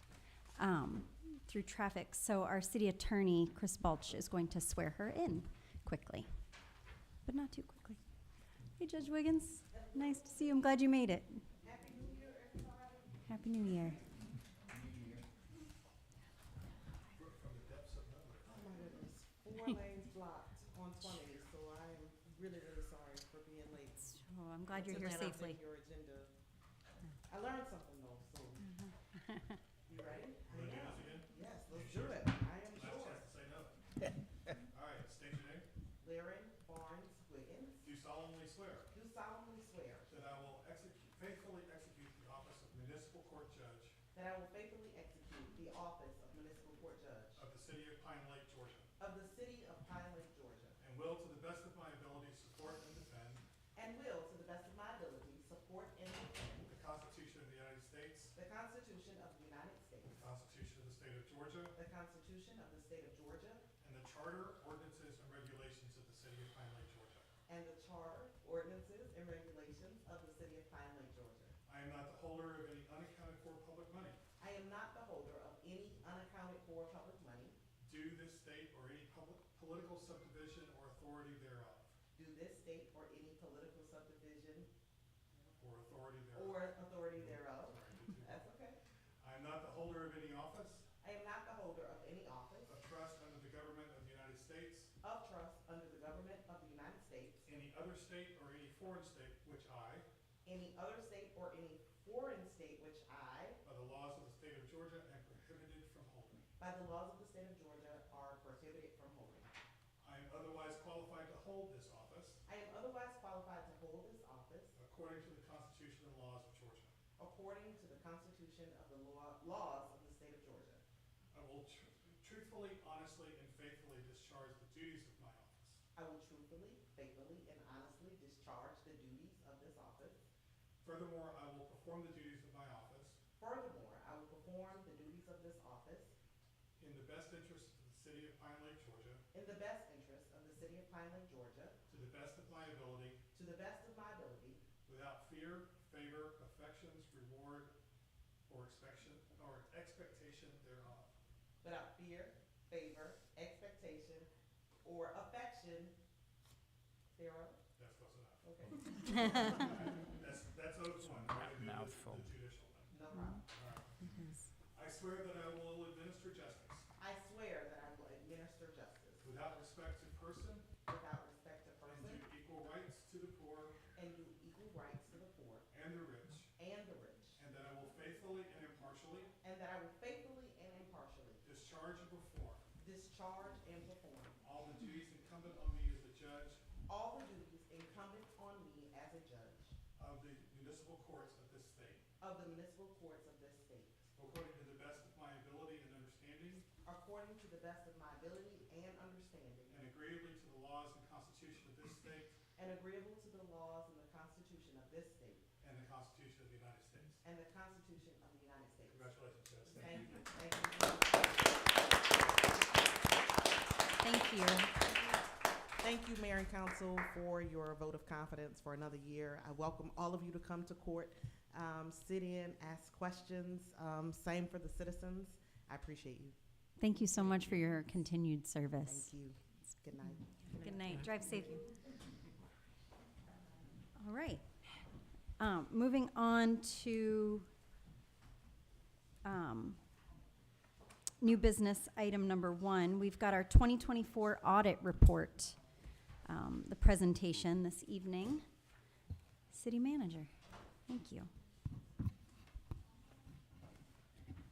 through traffic. So our city attorney, Chris Balch, is going to swear her in quickly, but not too quickly. Hey, Judge Wiggins, nice to see you. I'm glad you made it. Happy New Year, everybody. Happy New Year. Oh my goodness, 4 lanes blocked on 20, so I am really, really sorry for being late. Oh, I'm glad you're here Until then, I'll safely. take your agenda. I learned something though, so. You ready? Wanna do this again? Yes, You let's do sure? it. I am Last sure. chance to say no. All right, state your name. Laren Barnes Wiggins, Do solemnly swear do solemnly swear that I will faithfully execute the office of municipal court judge that I will faithfully execute the office of municipal court judge of the city of Pine Lake, Georgia, of the city of Pine Lake, Georgia, and will, to the best of my ability, support and defend and will, to the best of my ability, support and defend the Constitution of the United States, the Constitution of the United States, the Constitution of the State of Georgia, the Constitution of the State of Georgia, and the charter, ordinances, and regulations of the city of Pine Lake, Georgia. and the charter, ordinances, and regulations of the city of Pine Lake, Georgia. I am not the holder of any unaccounted for public money I am not the holder of any unaccounted for public money due this state or any political subdivision or authority thereof, due this state or any political subdivision or authority thereof. or authority thereof. Sorry, I did too. That's okay. I am not the holder of any office I am not the holder of any office of trust under the government of the United States, of trust under the government of the United States, any other state or any foreign state which I, any other state or any foreign state which I, by the laws of the state of Georgia, am prohibited from holding. by the laws of the state of Georgia, are prohibited from holding. I am otherwise qualified to hold this office I am otherwise qualified to hold this office according to the Constitution and laws of Georgia. according to the Constitution of the laws of the state of Georgia. I will truthfully, honestly, and faithfully discharge the duties of my office. I will truthfully, faithfully, and honestly discharge the duties of this office. Furthermore, I will perform the duties of my office Furthermore, I will perform the duties of this office in the best interest of the city of Pine Lake, Georgia, in the best interest of the city of Pine Lake, Georgia, to the best of my ability, to the best of my ability, without fear, favor, affections, reward, or expectation thereof. without fear, favor, expectation, or affection thereof. That's close enough. Okay. That's oath one. We're gonna do Mouthful. the judicial one. No problem. All right. I swear that I will administer justice I swear that I will administer justice without respect to person without respect to and person do equal rights to the poor and do equal rights to the poor and the rich, and the rich, and that I will faithfully and impartially and that I will faithfully and impartially discharge and perform discharge and perform all the duties incumbent on me as a judge all the duties incumbent on me as a judge of the municipal courts of this state, of the municipal courts of this state, according to the best of my ability and understanding, according to the best of my ability and understanding, and agreeably to the laws and constitution of this state and agreeable to the laws and the Constitution of this state and the Constitution of the United States. and the Constitution of the United States. Congratulations, Judge. Thank you. Thank you. Thank you. Thank you, Mayor and Council, for your vote of confidence for another year. I welcome all of you to come to court sit in, ask questions. Same for the citizens. I appreciate you. Thank you so much for your continued service. Thank you. Good night. Good night. Drive safe. All right. Moving on to new business item number 1. We've got our 2024 audit report, the presentation this evening. City Manager, thank you.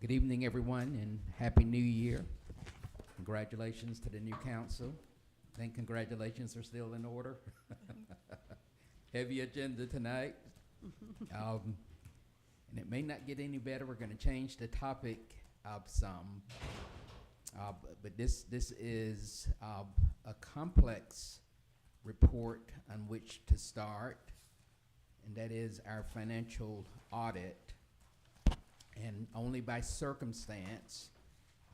Good evening, everyone, and Happy New Year. Congratulations to the new council. I think congratulations are still in order. Heavy agenda tonight. And it may not get any better. We're going to change the topic some. But this is a complex report on which to start, and that is our financial audit. And only by circumstance,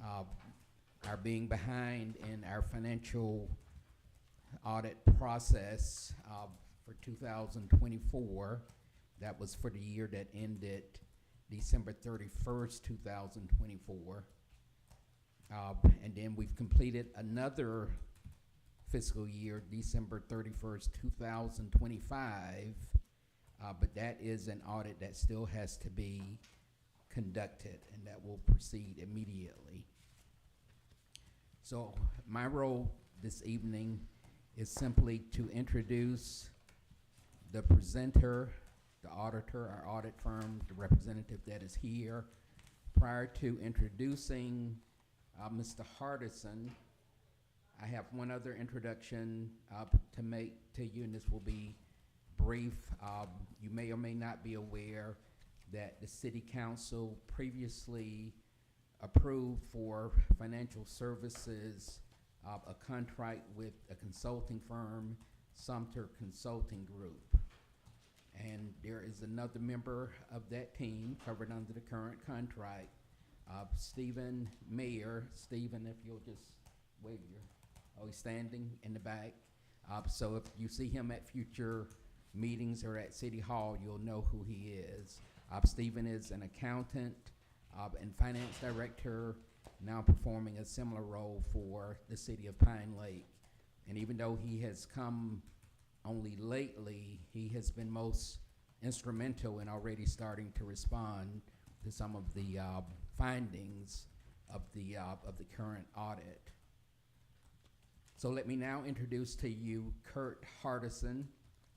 our being behind in our financial audit process for 2024, that was for the year that ended December 31st, 2024. And then we've completed another fiscal year, December 31st, 2025, but that is an audit that still has to be conducted, and that will proceed immediately. So my role this evening is simply to introduce the presenter, the auditor, our audit firm, the representative that is here. Prior to introducing Mr. Hardison, I have one other introduction to make to you, and this will be brief. You may or may not be aware that the City Council previously approved for financial services a contract with a consulting firm, Sumter Consulting Group. And there is another member of that team covered under the current contract, Stephen Mayer. Stephen, if you'll just wave your, oh, he's standing in the back. So if you see him at future meetings or at City Hall, you'll know who he is. Stephen is an accountant and finance director, now performing a similar role for the city of Pine Lake. And even though he has come only lately, he has been most instrumental in already starting to respond to some of the findings of the current audit. So let me now introduce to you Kurt Hardison,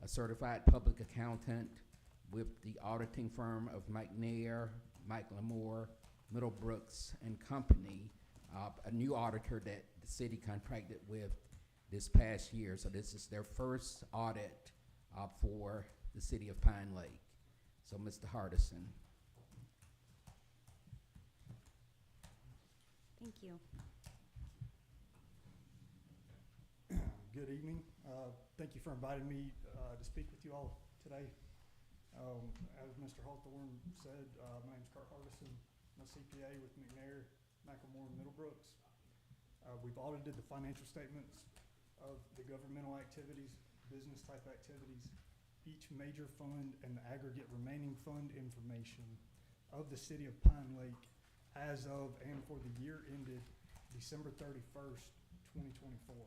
a certified public accountant with the auditing firm of McNair, Mike Lamore, Middlebrooks and Company, a new auditor that the city contracted with this past year. So this is their first audit for the city of Pine Lake. So Mr. Hardison. Thank you. Good evening. Thank you for inviting me to speak with you all today. As Mr. Hawthorne said, my name is Kurt Hardison. I'm a CPA with McNair, McLemore, and Middlebrooks. We've audited the financial statements of the governmental activities, business type activities, each major fund and the aggregate remaining fund information of the city of Pine Lake as of and for the year ended December 31st, 2024.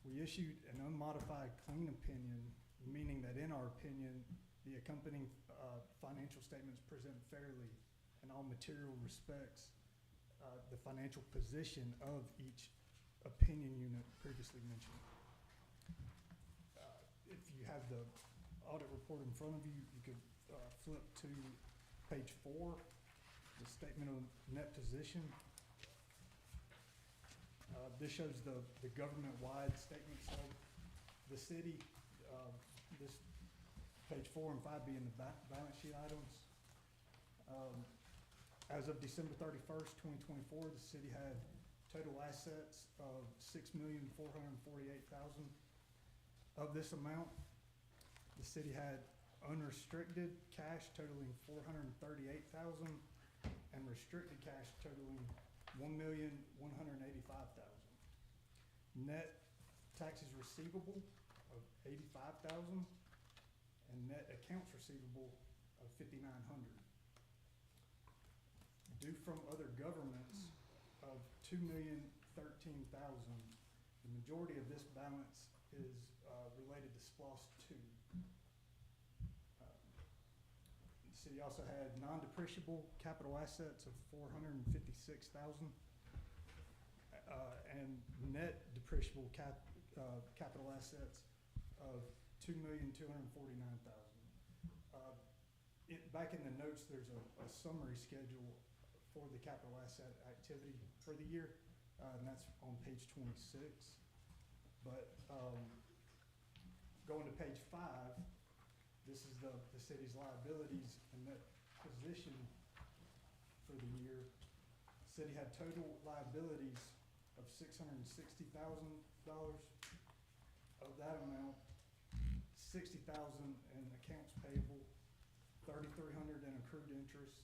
We issued an unmodified clean opinion, meaning that in our opinion, the accompanying financial statements present fairly in all material respects the financial position of each opinion unit previously mentioned. If you have the audit report in front of you, you could flip to page 4, the statement of net position. This shows the government-wide statements of the city. This page 4 and 5 being the balance sheet items. As of December 31st, 2024, the city had total assets of $6,448,000. Of this amount, the city had unrestricted cash totaling $438,000 and restricted cash totaling $1,185,000. Net taxes receivable of $85,000 and net accounts receivable of 5,900. Due from other governments of 2,013,000. The majority of this balance is related to SPLOST 2. The city also had non-depreciable capital assets of 456,000 and net depreciable capital assets of 2,249,000. Back in the notes, there's a summary schedule for the capital asset activity for the year, and that's on page 26. But going to page 5, this is the city's liabilities and net position for the year. The city had total liabilities of $660,000. Of that amount, $60,000 in accounts payable, $3,300 in accrued interest,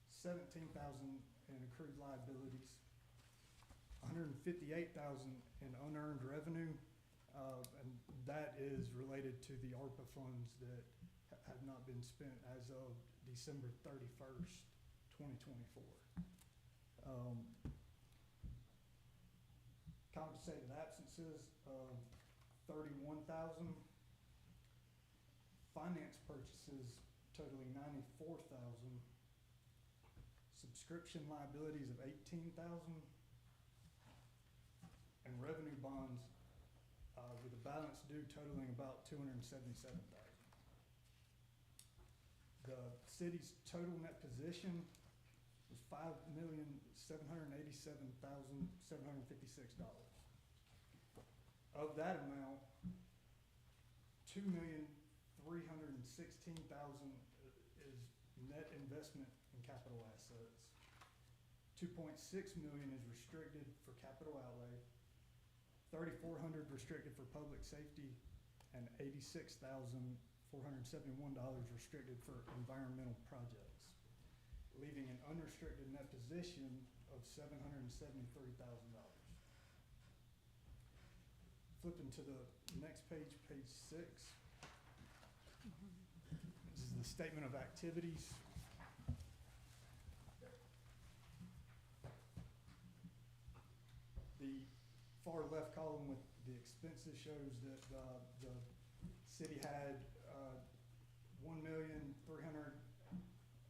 $17,000 in accrued liabilities, $158,000 in unearned revenue, and that is related to the ARPA funds that have not been spent as of December 31st, 2024. Compensated absences of 31,000. Finance purchases totaling 94,000. Subscription liabilities of 18,000. And revenue bonds with a balance due totaling about 277,000. The city's total net position was $5,787,756. Of that amount, $2,316,000 is net investment in capital assets. $2.6 million is restricted for capital outlay. $3,400 restricted for public safety, and $86,471 restricted for environmental projects, leaving an unrestricted net position of $773,000. Flipping to the next page, page 6. This is the statement of activities. The far left column with the expenses shows that the city had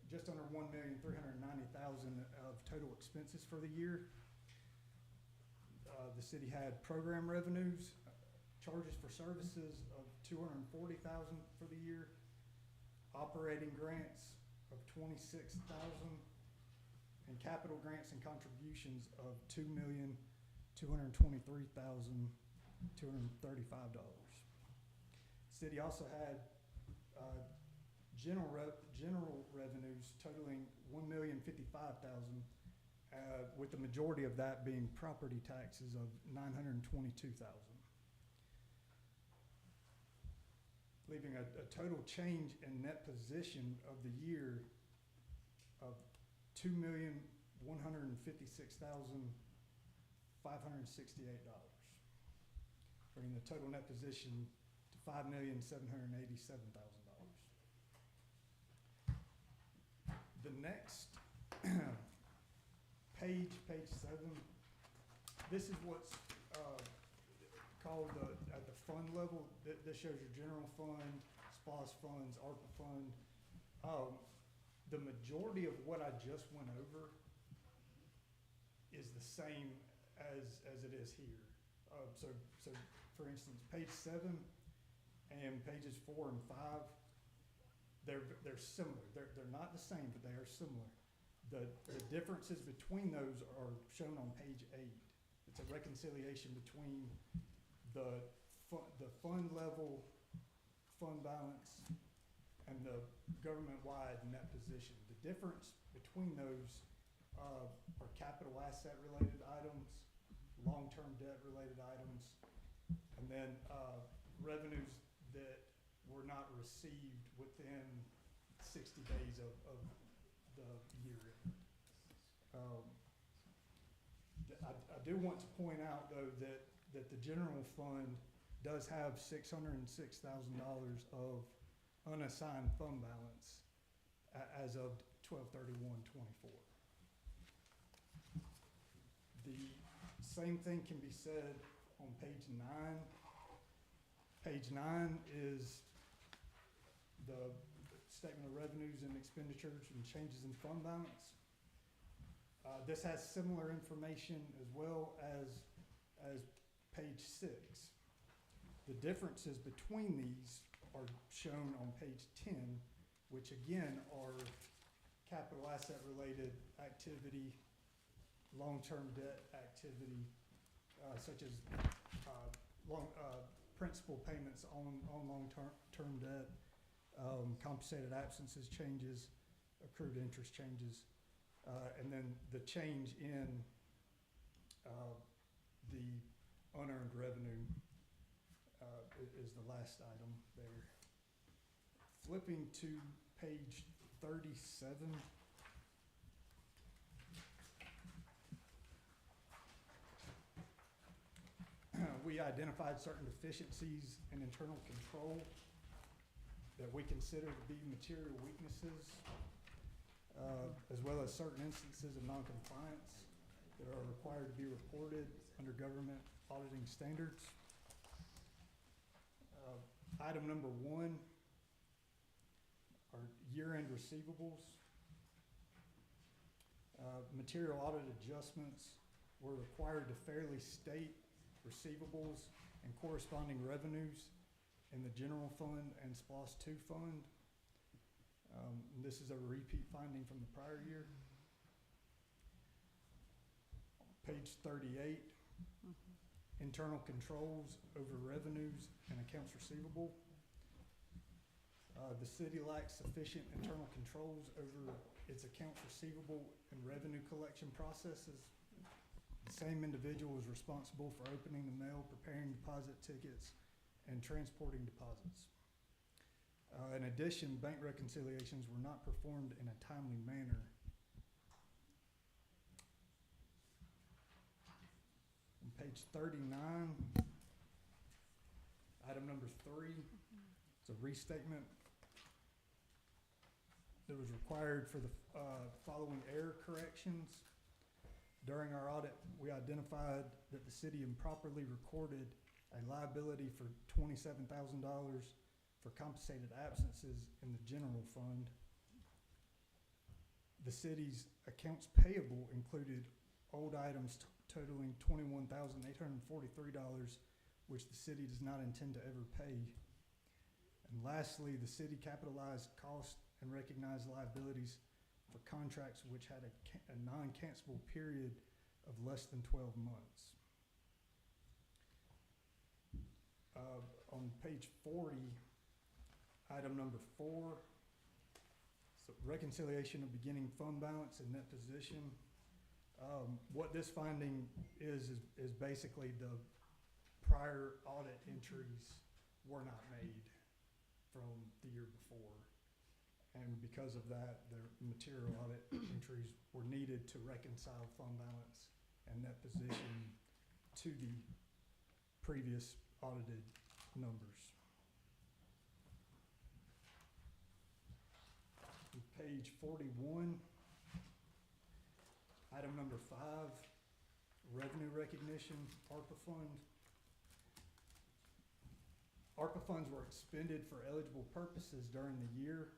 just under $1,390,000 of total expenses for the year. The city had program revenues, charges for services of $240,000 for the year, operating grants of $26,000, and capital grants and contributions of $2,223,235. City also had general revenues totaling $1,055,000, with the majority of that being property taxes of $922,000. Leaving a total change in net position of the year of $2,156,568, bringing the total net position to $5,787,000. The next page 7, this is what's called at the fund level. This shows your general fund, SPOS funds, ARPA fund. The majority of what I just went over is the same as it is here. So for instance, page 7 and pages 4 and 5, they're similar. They're not the same, but they are similar. The differences between those are shown on page 8. It's a reconciliation between the fund level fund balance and the government-wide net position. The difference between those are capital asset related items, long-term debt related items, and then revenues that were not received within 60 days of the year. I do want to point out though that the general fund does have $606,000 of unassigned fund balance as of 12/31/24. The same thing can be said on page 9. Page 9 is the statement of revenues and expenditures and changes in fund balance. This has similar information as well as page 6. The differences between these are shown on page 10, which again are capital asset related activity, long-term debt activity, such as principal payments on long-term debt, compensated absences changes, accrued interest changes, and then the change in the unearned revenue is the last item there. Flipping to page 37. We identified certain deficiencies in internal control that we consider to be material weaknesses, as well as certain instances of noncompliance that are required to be reported under government auditing standards. Item number 1 are year-end receivables. Material audit adjustments were required to fairly state receivables and corresponding revenues in the general fund and SPLOST 2 fund. This is a repeat finding from the prior year. Page 38, internal controls over revenues and accounts receivable. The city lacks sufficient internal controls over its accounts receivable and revenue collection processes. The same individual is responsible for opening the mail, preparing deposit tickets, and transporting deposits. In addition, bank reconciliations were not performed in a timely manner. On page 39, item number 3, it's a restatement that was required for the following error corrections. During our audit, we identified that the city improperly recorded a liability for $27,000 for compensated absences in the general fund. The city's accounts payable included old items totaling $21,843, which the city does not intend to ever pay. And lastly, the city capitalized costs and recognized liabilities for contracts which had a non-cancelable period of less than 12 months. On page 40, item number 4, so reconciliation of beginning fund balance and net position. What this finding is basically the prior audit entries were not made from the year before. And because of that, the material audit entries were needed to reconcile fund balance and net position to the previous audited numbers. On page 41, item number 5, revenue recognition, ARPA fund. ARPA funds were expended for eligible purposes during the year,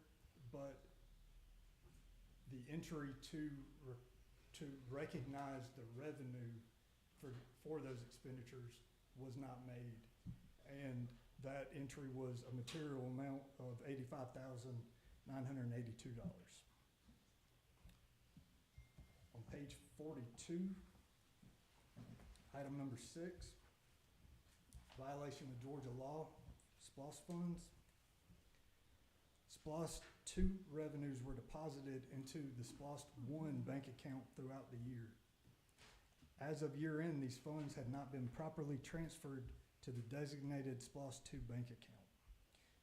but the entry to recognize the revenue for those expenditures was not made. And that entry was a material amount of $85,982. On page 42, item number 6, violation of Georgia law, SPLOST funds. SPLOST 2 revenues were deposited into the SPLOST 1 bank account throughout the year. As of year end, these funds had not been properly transferred to the designated SPLOST 2 bank account.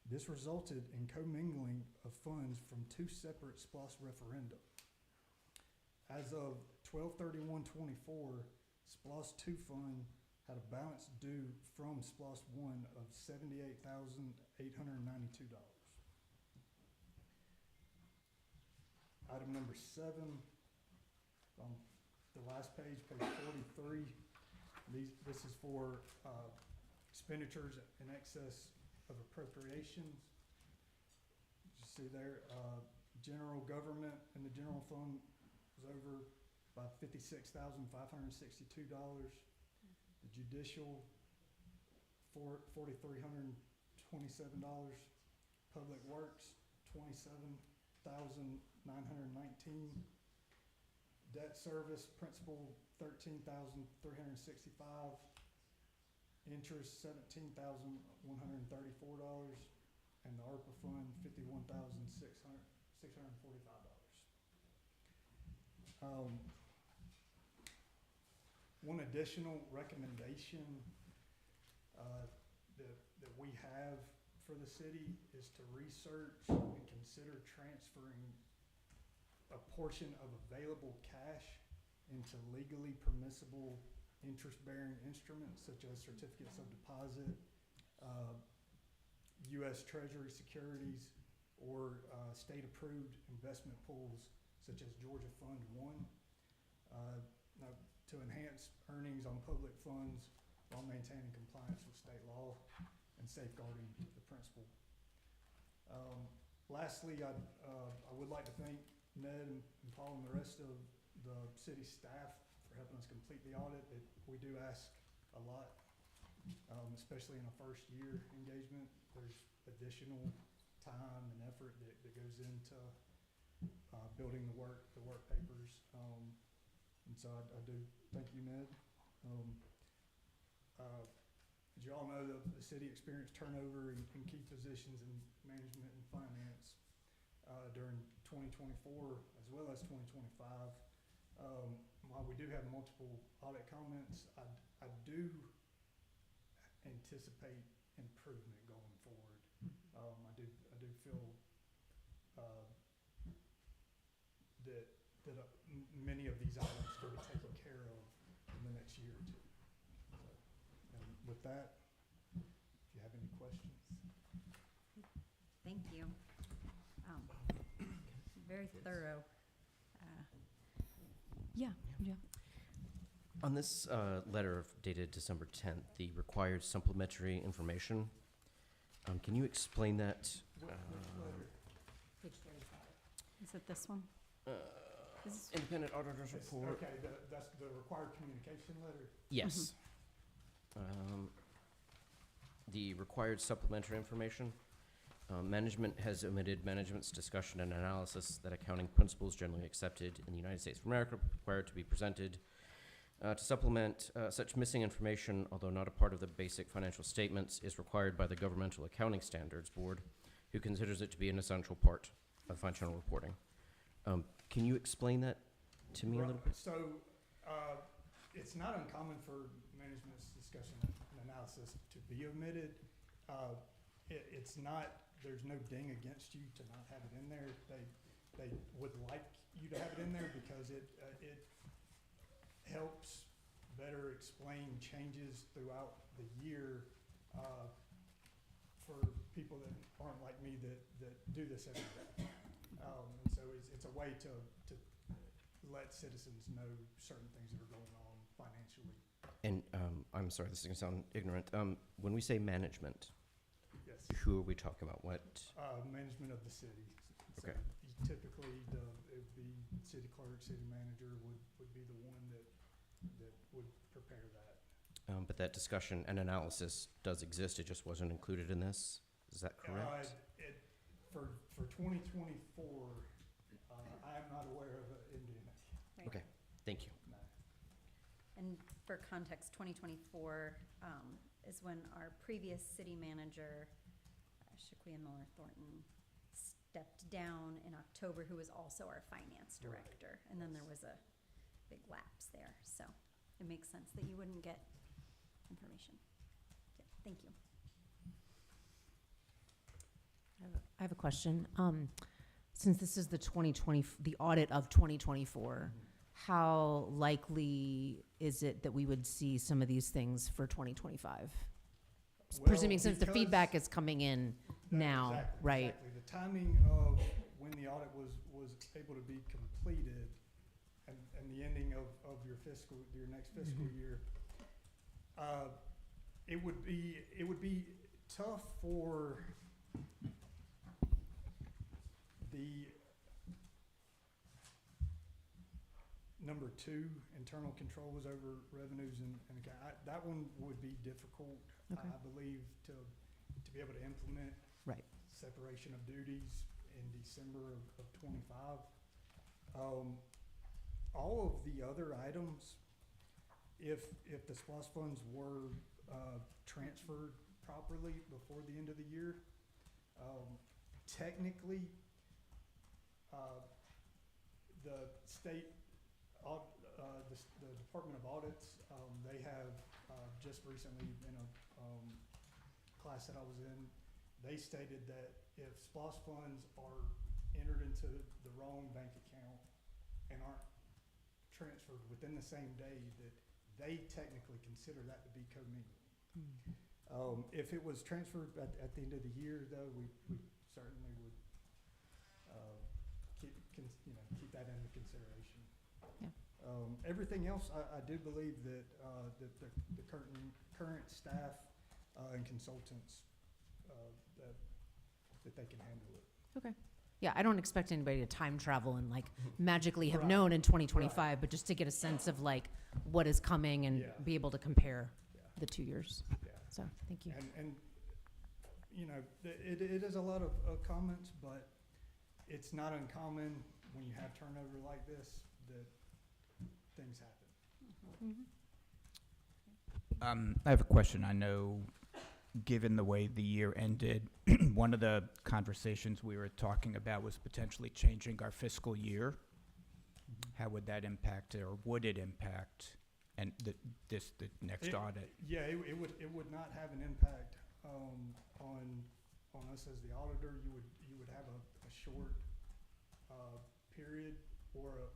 This resulted in commingling of funds from 2 separate SPLOST referenda. As of 12/31/24, SPLOST 2 fund had a balance due from SPLOST 1 of $78,892. Item number 7, on the last page, page 43. This is for expenditures in excess of appropriations. You see there, general government and the general fund was over by $56,562. The judicial, $4,327. Public Works, $27,919. Debt service principal, $13,365. Interest, $17,134. And the ARPA fund, $51,645. One additional recommendation that we have for the city is to research and consider transferring a portion of available cash into legally permissible interest-bearing instruments such as certificates of deposit, U.S. Treasury securities, or state-approved investment pools such as Georgia Fund 1, now, to enhance earnings on public funds while maintaining compliance with state law and safeguarding the principal. Lastly, I would like to thank Ned and Paul and the rest of the city staff for helping us complete the audit. We do ask a lot, especially in a first year engagement. There's additional time and effort that goes into building the work papers. And so I do thank you, Ned. As you all know, the city experienced turnover in key positions in management and finance during 2024 as well as 2025. While we do have multiple audit comments, I do anticipate improvement going forward. I do feel that many of these items can be taken care of in the next year or two. So, and with that, if you have any questions. Thank you. Very thorough. Yeah. On this letter dated December 10th, the required supplementary information, can you explain that? Page 35. Is it this one? Independent Auditor's Report. Okay, that's the required communication letter? Yes. The required supplementary information. Management has omitted management's discussion and analysis that accounting principles generally accepted in the United States of America required to be presented. To supplement such missing information, although not a part of the basic financial statements, is required by the Governmental Accounting Standards Board, who considers it to be an essential part of financial reporting. Can you explain that to me a little bit? So it's not uncommon for management's discussion and analysis to be omitted. It's not, there's no ding against you to not have it in there. They would like you to have it in there because it helps better explain changes throughout the year for people that aren't like me that do this every day. And so it's a way to let citizens know certain things that are going on financially. And I'm sorry, this is going to sound ignorant. When we say management, Yes. who are we talking about? What? Management of the city. So Okay. typically, it would be city clerk, city manager would be the one that would prepare that. But that discussion and analysis does exist. It just wasn't included in this. Is that correct? For 2024, I am not aware of it in doing it. Right. Okay. Thank you. No. And for context, 2024 is when our previous city manager, Shaquia Miller Thornton, stepped down in October, who was also our finance director. And then there was a big lapse there. So it makes sense that you wouldn't get information. Yeah, thank you. I have a question. Since this is the audit of 2024, how likely is it that we would see some of these things for 2025? Well, Presuming since the because feedback is coming in now, Exactly, right? Exactly. The timing of when when the audit was able to be completed and the ending of your next fiscal year, it would be tough for the number 2, internal controls over revenues and that one would be difficult, Okay. I believe, to be able to implement Right. separation of duties in December of '25. All of the other items, if the SPOS funds were transferred properly before the end of the year, technically, the state, the Department of Audits, they have just recently in a class that I was in, they stated that if SPOS funds are entered into the wrong bank account and aren't transferred within the same day, that they technically consider that to be commingling. If it was transferred at the end of the year, though, we certainly would keep that into consideration. Yeah. Everything else, I do believe that the current staff and consultants that they can handle it. Okay. Yeah, I don't expect anybody to time travel and like magically have Right. known in 2025, but just to get a sense of like what is coming and Yeah. be able to compare Yeah. the 2 years. Yeah. So, thank you. And it is a lot of comments, but it's not uncommon when you have turnover like this that things happen. I have a question. I know, given the way the year ended, one of the conversations we were talking about was potentially changing our fiscal year. How would that impact, or would it impact, and the next audit? Yeah, it would not have an impact on us as the auditor. You would have a short period or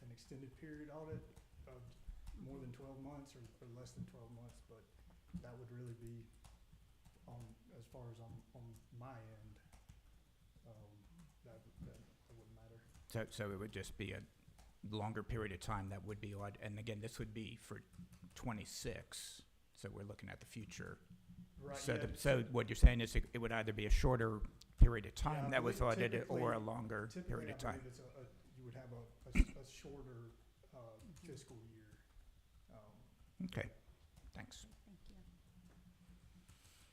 an extended period audit of more than 12 months or less than 12 months, but that would really be as far as on my end, that wouldn't matter. So it would just be a longer period of time that would be odd. And again, this would be for 26, so we're looking at the future. Right, So, yeah. so what you're saying is it would either be a shorter period of Yeah, I time that was believe audited or a typically- longer typically, period of I time? believe you would have a shorter fiscal year. Okay, thanks. Thank you.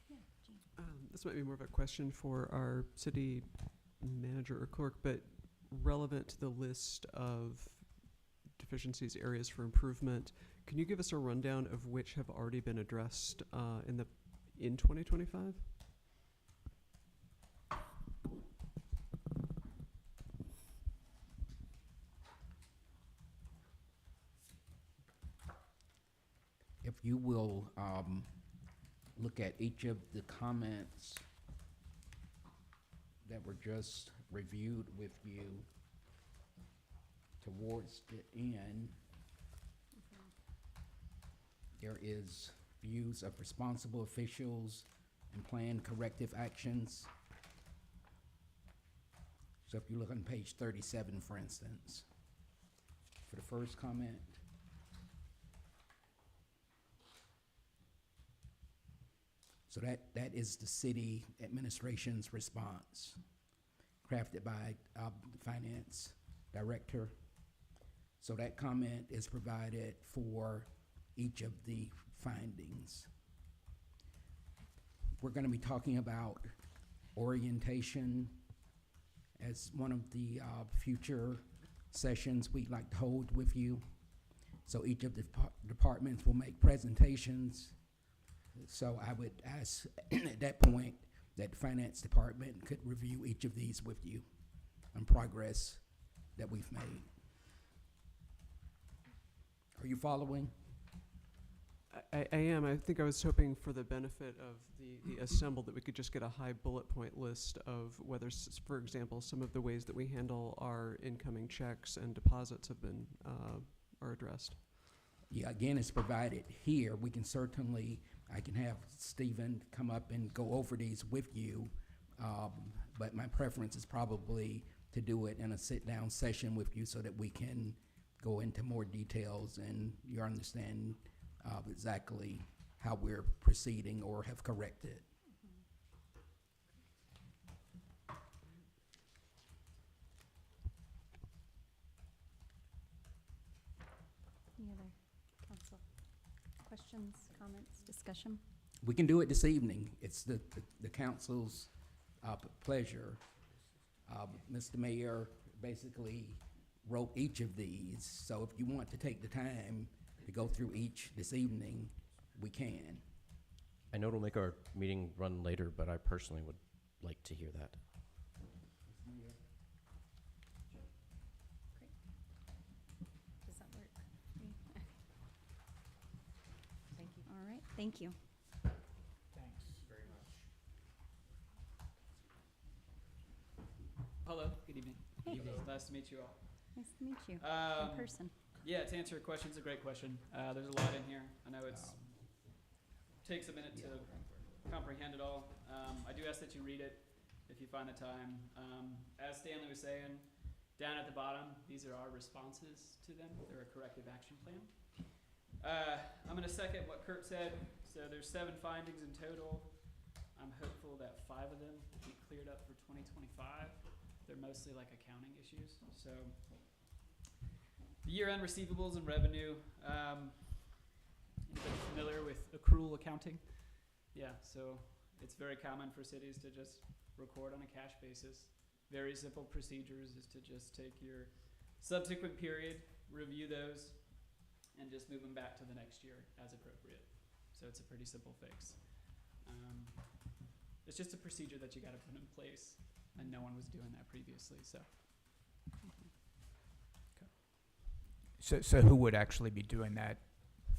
Yeah, Jean. This might be more of a question for our city manager or clerk, but relevant to the list of deficiencies, areas for improvement, can you give us a rundown of which have already been addressed in 2025? If you will look at each of the comments that were just reviewed with you towards the end, there is views of responsible officials and planned corrective actions. So if you look on page 37, for instance, for the first comment, so that is the city administration's response, crafted by the finance director. So that comment is provided for each of the findings. We're going to be talking about orientation as one of the future sessions we'd like to hold with you. So each of the departments will make presentations. So I would ask at that point that the finance department could review each of these with you on progress that we've made. Are you following? I am. I think I was hoping for the benefit of the assembled that we could just get a high bullet point list of whether, for example, some of the ways that we handle our incoming checks and deposits have been are addressed. Yeah, again, it's provided here. We can certainly, I can have Stephen come up and go over these with you, but my preference is probably to do it in a sit-down session with you so that we can go into more details and your understanding of exactly how we're proceeding or have corrected. Any other council questions, comments, discussion? We can do it this evening. It's the council's pleasure. Mr. Mayor basically wrote each of these, so if you want to take the time to go through each this evening, we can. I know it'll make our meeting run later, but I personally would like to hear that. Does that work? Okay. Thank you. All right, thank you. Thanks very much. Hello, good evening. Hey. Nice to meet you all. Nice to meet you Um, in person. Yeah, to answer your question, it's a great question. There's a lot in here. I know it's takes a minute to comprehend it all. I do ask that you read it if you find the time. As Stanley was saying, down at the bottom, these are our responses to them. They're a corrective action plan. I'm going to second what Kurt said. So there's 7 findings in total. I'm hopeful that 5 of them will be cleared up for 2025. They're mostly like accounting issues. So the year-end receivables and revenue. Anybody familiar with accrual accounting? Yeah, so it's very common for cities to just record on a cash basis. Very simple procedures is to just take your subsequent period, review those, and just move them back to the next year as appropriate. So it's a pretty simple fix. It's just a procedure that you got to put in place, and no one was doing that previously. So So who would actually be doing that?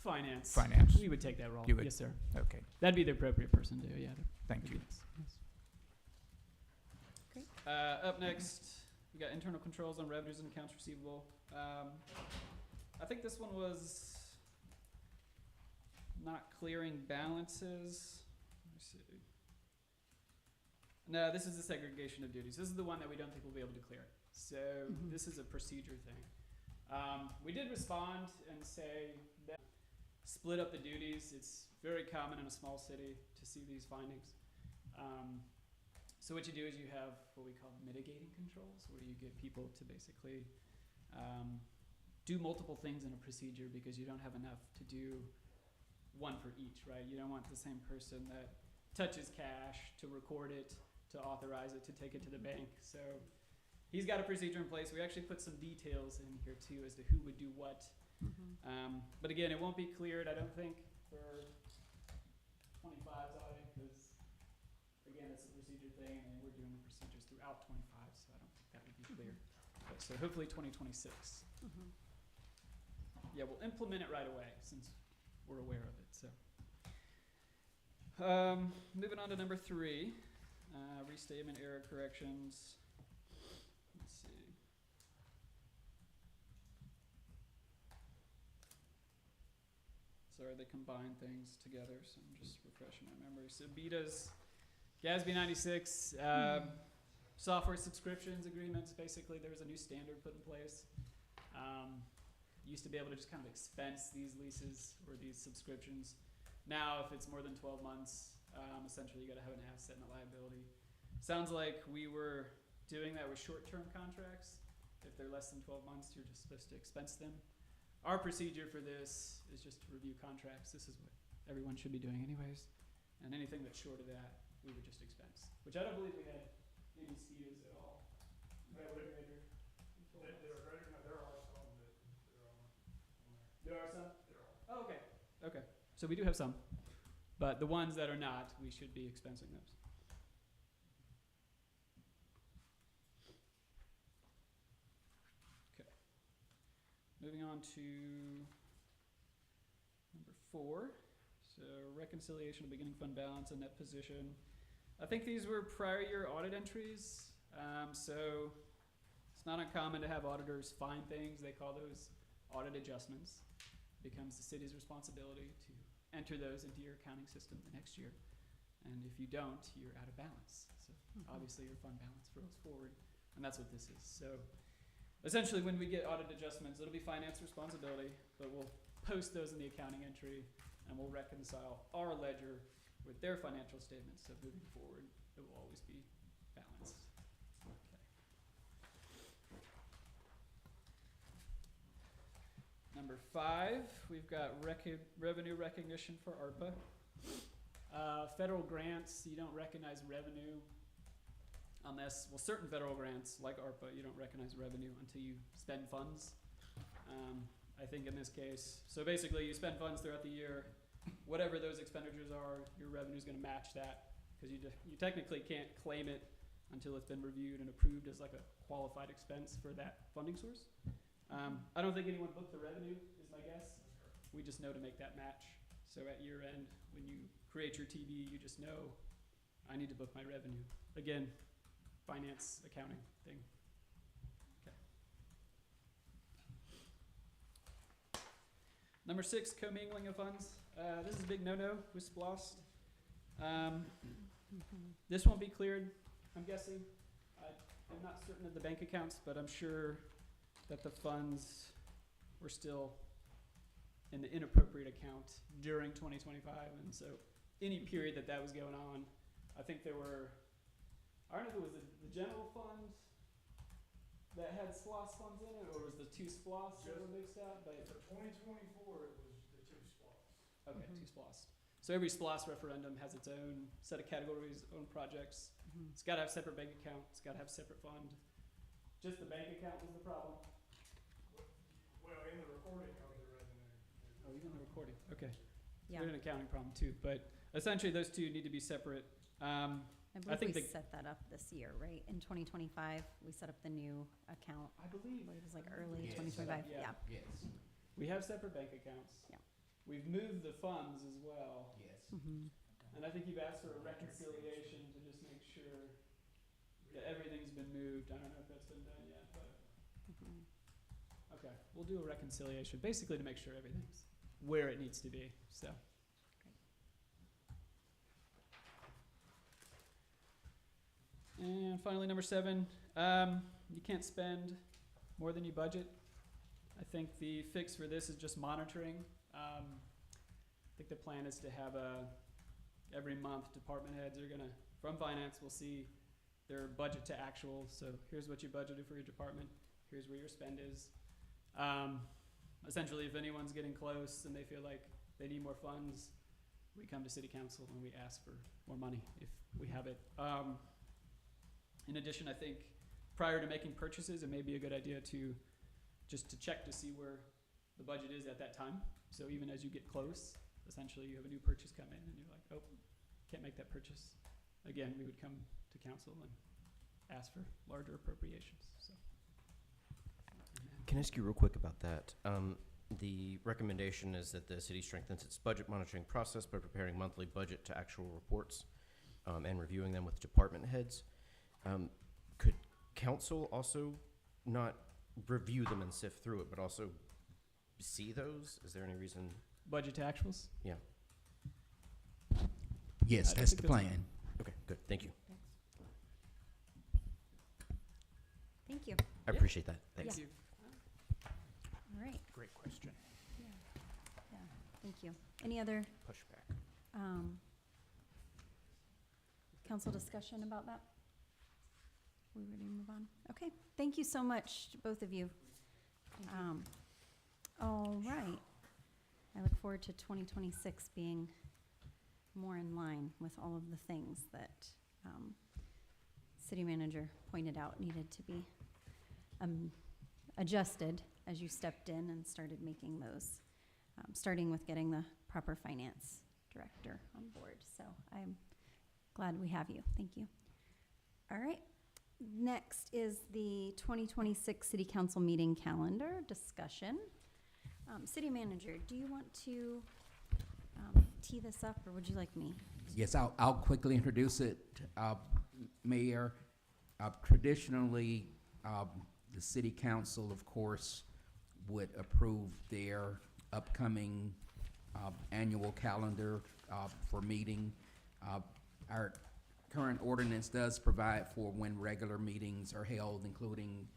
finance. Finance. We would take that role. You would? Yes, sir. Okay, That'd be the appropriate person to do. Yeah. thank you. Great. Up next, we got internal controls on revenues and accounts receivable. I think this one was not clearing balances. Let me see. No, this is the segregation of duties. This is the one that we don't think we'll be able to clear. So this is a procedure thing. We did respond and say that split up the duties. It's very common in a small city to see these findings. So what you do is you have what we call mitigating controls, where you get people to basically do multiple things in a procedure because you don't have enough to do one for each, right? You don't want the same person that touches cash to record it, to authorize it, to take it to the bank. So he's got a procedure in place. We actually put some details in here too as to who would do what. But again, it won't be cleared, I don't think, for 25's audit because, again, it's a procedure thing and we're doing the procedures throughout 25, so I don't think that would be clear. But so hopefully 2026. Yeah, we'll implement it right away since we're aware of it. So moving on to number 3, restatement error corrections. Let's see. Sorry, they combine things together, so I'm just refreshing my memory. So BETA's GASB 96, software subscriptions agreements. Basically, there was a new standard put in place. Used to be able to just kind of expense these leases or these subscriptions. Now, if it's more than 12 months, essentially you got to have an asset and a liability. Sounds like we were doing that with short-term contracts. If they're less than 12 months, you're just supposed to expense them. Our procedure for this is just to review contracts. This is what everyone should be doing anyways. And anything that's short of that, we would just expense. Which I don't believe we had any SPIDAs at all. Right, what greater? There are some? Oh, okay. Okay. So we do have some. But the ones that are not, we should be expensing those. Okay. Moving on to number 4. So reconciliation of beginning fund balance and net position. I think these were prior year audit entries. So it's not uncommon to have auditors find things. They call those audit adjustments. Becomes the city's responsibility to enter those into your accounting system the next year. And if you don't, you're out of balance. So obviously your fund balance rolls forward And that's what this is. So essentially, when we get audit adjustments, it'll be finance responsibility, but we'll post those in the accounting entry, and we'll reconcile our ledger with their financial statements. So moving forward, it will always be balanced. Okay. Number 5, we've got revenue recognition for ARPA. Federal grants, you don't recognize revenue unless, well, certain federal grants, like ARPA, you don't recognize revenue until you spend funds. I think in this case, so basically you spend funds throughout the year, whatever those expenditures are, your revenue is going to match that, because you technically can't claim it until it's been reviewed and approved as like a qualified expense for that funding source. I don't think anyone booked the revenue, is my guess. We just know to make that match. So at year end, when you create your TB, you just know, I need to book my revenue. Again, finance, accounting thing. Okay. Number 6, commingling of funds. This is a big no-no with SPLOST. This won't be cleared, I'm guessing. I'm not certain of the bank accounts, but I'm sure that the funds were still in the inappropriate account during 2025, and so any period that was going on, I think there were, I don't know if it was the general fund that had SPLOST funds in it, or was the 2 SPLOST that were mixed up? But For 2024, it was the 2 SPLOST. okay, 2 SPLOST. So every SPLOST referendum has its own set of categories, own projects. It's got to have separate bank account. It's got to have separate fund. Just the bank account was the problem. Well, in the recording of the revenue. Oh, even the recording. Okay. Yeah. There's an accounting problem too, but essentially those two need to be separate. I think believe we set that up this year, right? In 2025, we set up the new account. I believe It was like early Yes. 2025, Yeah. yeah. Yes, we have separate bank accounts. Yeah. We've moved the funds as well. yes. Mhm. And I think you've asked for a reconciliation to just make sure that everything's been moved. I don't know if that's been done yet, but Mhm. okay. We'll do a reconciliation, basically to make sure everything's where it needs to be, so. And finally, number 7, you can't spend more than you budget. I think the fix for this is just monitoring. I think the plan is to have every month, department heads are gonna, from finance, will see their budget to actual. So here's what you budgeted for your department. Here's where your spend is. Essentially, if anyone's getting close and they feel like they need more funds, we come to city council and we ask for more money if we have it. In addition, I think prior to making purchases, it may be a good idea to just to check to see where the budget is at that time. So even as you get close, essentially you have a new purchase come in and you're like, oh, can't make that purchase. Again, we would come to council and ask for larger appropriations, so. Can I ask you real quick about that? The recommendation is that the city strengthens its budget monitoring process by preparing monthly budget to actual reports and reviewing them with department heads. Could council also not review them and sift through it, but also see those? Is there any reason? Budget to actuals? Yeah. Yes, I that's think the that's- plan. Okay, good. Thank you. Thank you. I Yeah. appreciate that. Thank Thanks. you. All right, Great question. yeah, thank you. Any other Pushback. council discussion about that? We ready to move on? Okay, thank you so much, both of you. All right. I look forward to 2026 being more in line with all of the things that city manager pointed out needed to be adjusted as you stepped in and started making those, starting with getting the proper finance director on board. So I'm glad we have you. Thank you. All right. Next is the 2026 City Council meeting calendar discussion. City Manager, do you want to tee this up, or would you like me? Yes, I'll quickly introduce it. Mayor, traditionally, the city council, of course, would approve their upcoming annual calendar for meeting. Our current ordinance does provide for when regular meetings are held, including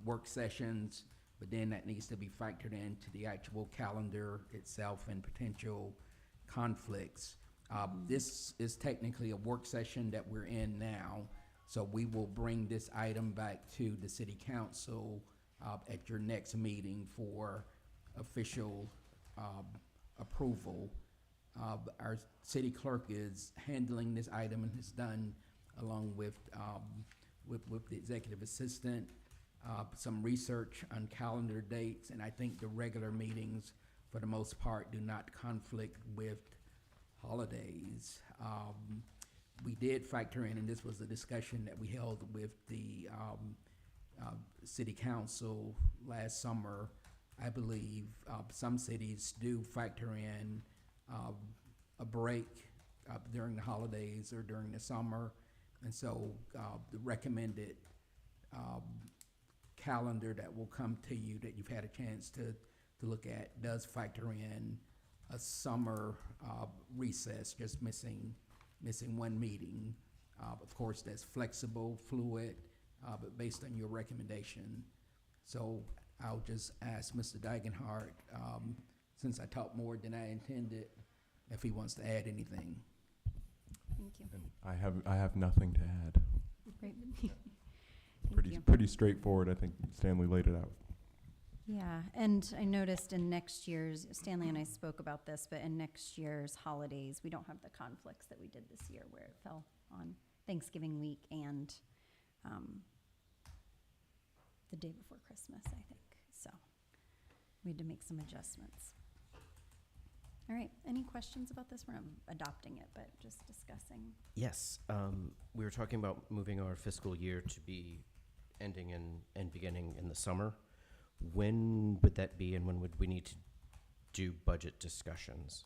work sessions, but then that needs to be factored into the actual calendar itself and potential conflicts. This is technically a work session that we're in now, so we will bring this item back to the city council at your next meeting for official approval. Our city clerk is handling this item and has done, along with the executive assistant, some research on calendar dates, and I think the regular meetings, for the most part, do not conflict with holidays. We did factor in, and this was a discussion that we held with the city council last summer. I believe some cities do factor in a break during the holidays or during the summer, and so the recommended calendar that will come to you that you've had a chance to look at does factor in a summer recess, just missing one meeting. Of course, that's flexible, fluid, but based on your recommendation. So I'll just ask Mr. Dagenhart, since I talked more than I intended, if he wants to add anything. Thank you. And I have nothing to add. Great. Pretty straightforward. I think Stanley laid it out. Yeah, and I noticed in next year's, Stanley and I spoke about this, but in next year's holidays, we don't have the conflicts that we did this year where it fell on Thanksgiving week and the day before Christmas, I think. So we had to make some adjustments. All right, any questions about this? We're not adopting it, but just discussing. Yes, we were talking about moving our fiscal year to be ending and beginning in the summer. When would that be, and when would we need to do budget discussions?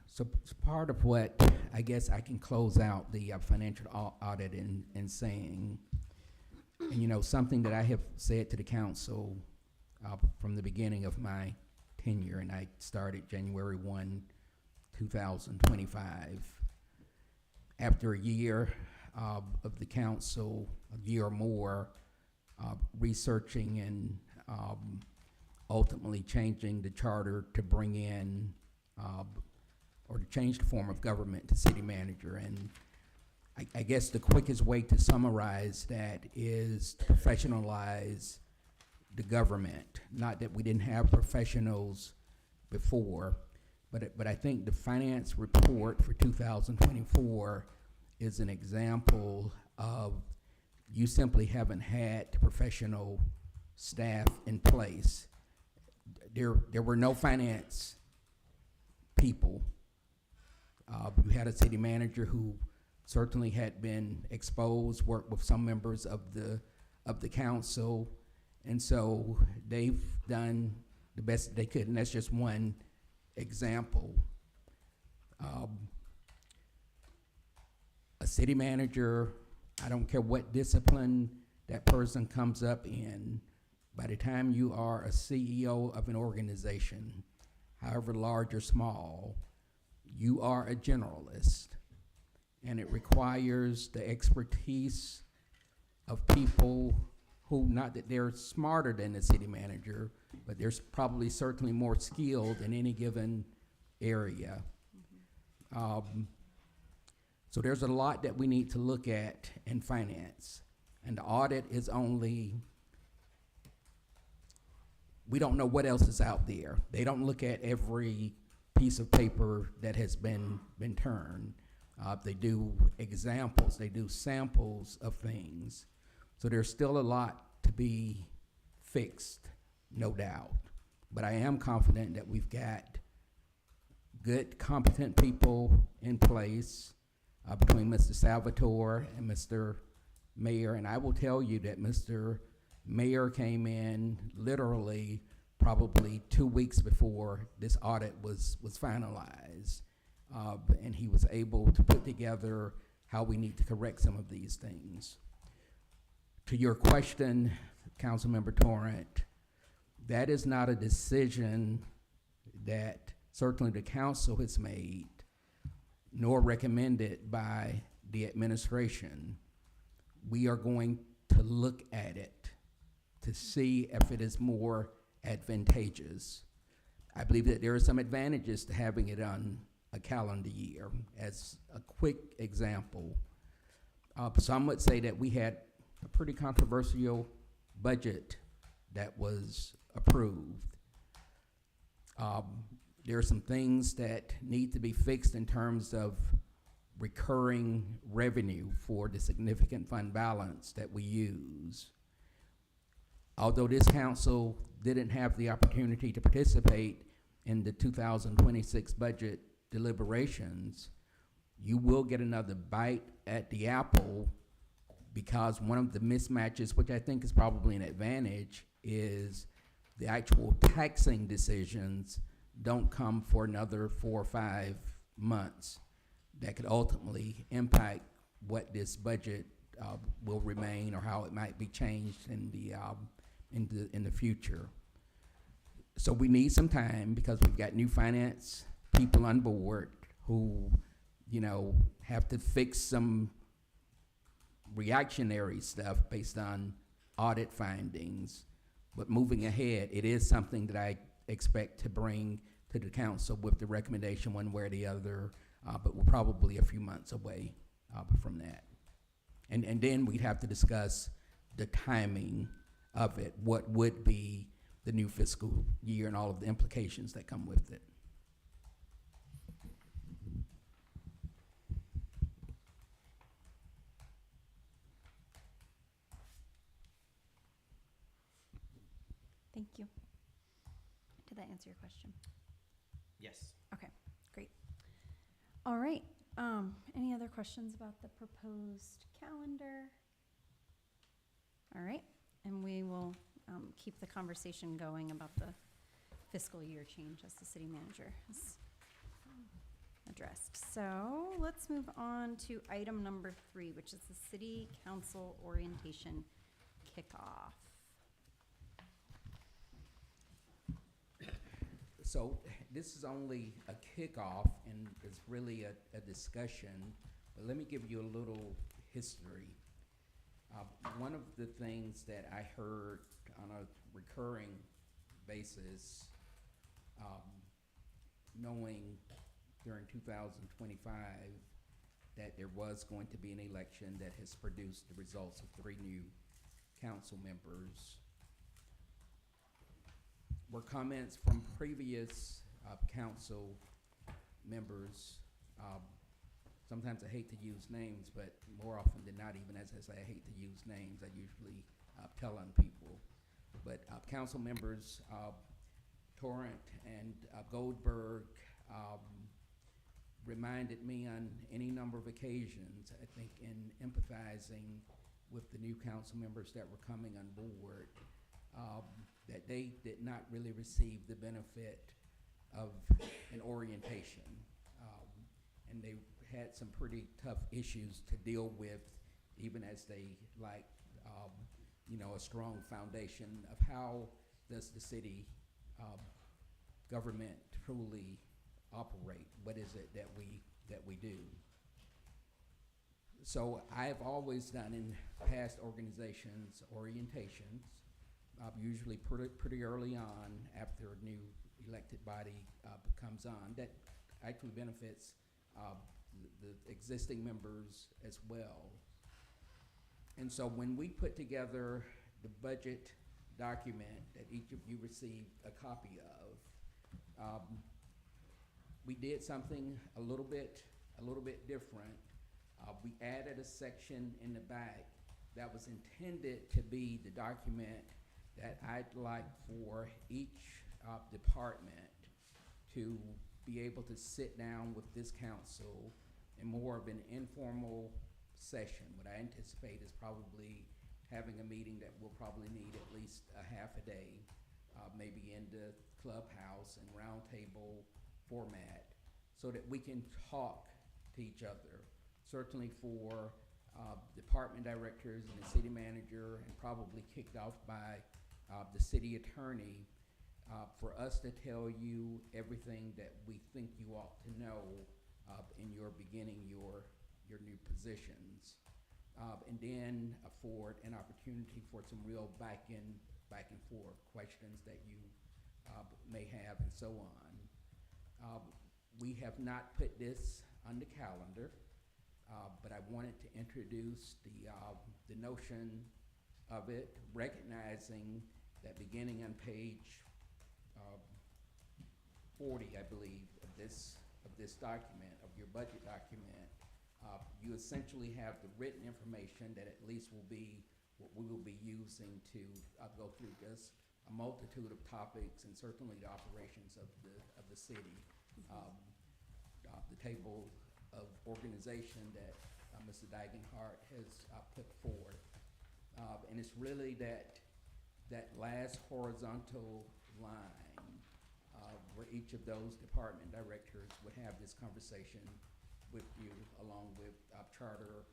So part of what I guess I can close out the financial audit in saying, and you know, something that I have said to the council from the beginning of my tenure, and I started January 1, 2025. After a year of the council, a year or more, researching and ultimately changing the charter to bring in or to change the form of government to city manager. And I guess the quickest way to summarize that is to professionalize the government. Not that we didn't have professionals before, but I think the finance report for 2024 is an example of you simply haven't had the professional staff in place. There were no finance people. You had a city manager who certainly had been exposed, worked with some members of the council, and so they've done the best they could, and that's just one example. A city manager, I don't care what discipline that person comes up in, by the time you are a CEO of an organization, however large or small, you are a generalist, and it requires the expertise of people who, not that they're smarter than the city manager, but they're probably certainly more skilled in any given area. So there's a lot that we need to look at in finance, and the audit is only, we don't know what else is out there. They don't look at every piece of paper that has been turned. They do examples, they do samples of things. So there's still a lot to be fixed, no doubt. But I am confident that we've got good, competent people in place between Mr. Salvatore and Mr. Mayor. And I will tell you that Mr. Mayor came in literally probably 2 weeks before this audit was finalized. And he was able to put together how we need to correct some of these things. To your question, Councilmember Torrent, that is not a decision that certainly the council has made, nor recommended by the administration, we are going to look at it to see if it is more advantageous. I believe that there are some advantages to having it on a calendar year. As a quick example, some would say that we had a pretty controversial budget that was approved. There are some things that need to be fixed in terms of recurring revenue for the significant fund balance that we use. Although this council didn't have the opportunity to participate in the 2026 budget deliberations, you will get another bite at the apple, because one of the mismatches, which I think is probably an advantage, is the actual taxing decisions don't come for another 4 or 5 months. That could ultimately impact what this budget will remain, or how it might be changed in the future. So we need some time, because we've got new finance people on board who, have to fix some reactionary stuff based on audit findings. But moving ahead, it is something that I expect to bring to the council with the recommendation one way or the other, but we're probably a few months away from that. And then we'd have to discuss the timing of it, what would be the new fiscal year and all of the implications that come with it. Thank you. Did that answer your question? Yes. Okay, great. All right, any other questions about the proposed calendar? All right, and we will keep the conversation going about the fiscal year change as the city manager has addressed. So let's move on to item number 3, which is the city council orientation kickoff. So this is only a kickoff, and it's really a discussion, but let me give you a little history. One of the things that I heard on a recurring basis, knowing during 2025 that there was going to be an election that has produced the results of 3 new council members, were comments from previous council members. Sometimes I hate to use names, but more often than not, even as I say I hate to use names, I usually tell on people. But council members Torrent and Goldberg reminded me on any number of occasions, I think, in empathizing with the new council members that were coming on board, that they did not really receive the benefit of an orientation. And they had some pretty tough issues to deal with, even as they like, a strong foundation of how does the city government truly operate? What is it that we do? So I've always done in past organizations orientations, usually pretty early on after a new elected body comes on. That actually benefits the existing members as well. And so when we put together the budget document that each of you received a copy of, we did something a little bit different. We added a section in the back that was intended to be the document that I'd like for each department to be able to sit down with this council in more of an informal session. What I anticipate is probably having a meeting that will probably need at least a half a day, maybe in the clubhouse and roundtable format, so that we can talk to each other. Certainly for department directors and the city manager, and probably kicked off by the city attorney, for us to tell you everything that we think you ought to know in your beginning your new positions, and then afford an opportunity for some real back and forth questions that you may have, and so on. We have not put this on the calendar, but I wanted to introduce the notion of it, recognizing that beginning on page 40, I believe, of this document, of your budget document, you essentially have the written information that at least will be what we will be using to go through this a multitude of topics, and certainly the operations of the city. The table of organization that Mr. Dagenhart has put forward, and it's really that last horizontal line where each of those department directors would have this conversation with you, along with charter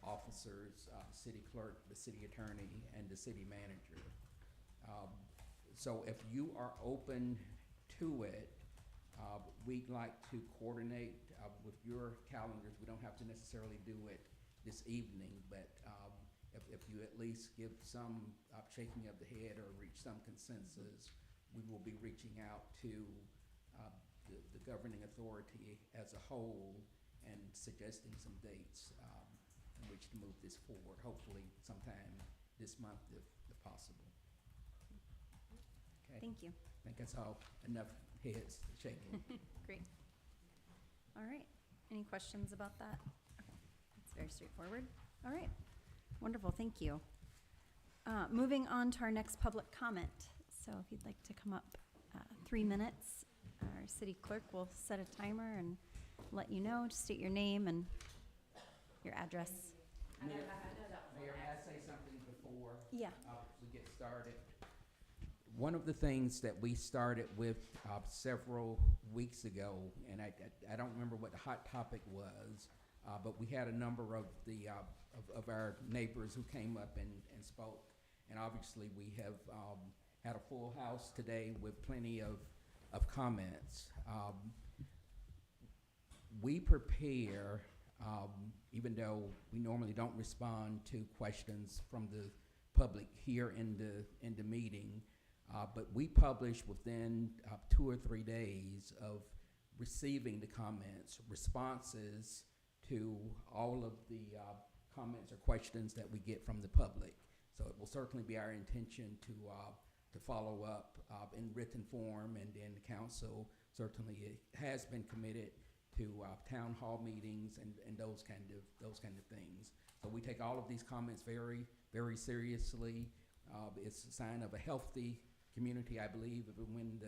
officers, city clerk, the city attorney, and the city manager. So if you are open to it, we'd like to coordinate with your calendars. We don't have to necessarily do it this evening, but if you at least give some shaking of the head or reach some consensus, we will be reaching out to the governing authority as a whole and suggesting some dates in which to move this forward, hopefully sometime this month if possible. Okay. Thank you. I think that's all, enough heads shaking. Great. All right. Any questions about that? Okay. It's very straightforward. All right. Wonderful. Thank you. Moving on to our next public comment. So if you'd like to come up, 3 minutes, our city clerk will set a timer and let you know. Just state your name and your address. Mayor, may I say something before Yeah. we get started? One of the things that we started with several weeks ago, and I don't remember what the hot topic was, but we had a number of of our neighbors who came up and spoke, and obviously we have had a full house today with plenty of comments. We prepare, even though we normally don't respond to questions from the public here in the meeting, but we publish within 2 or 3 days of receiving the comments, responses to all of the comments or questions that we get from the public. So it will certainly be our intention to follow up in written form, and then the council certainly has been committed to town hall meetings and those kind of things. So we take all of these comments very, very seriously. It's a sign of a healthy community, I believe, when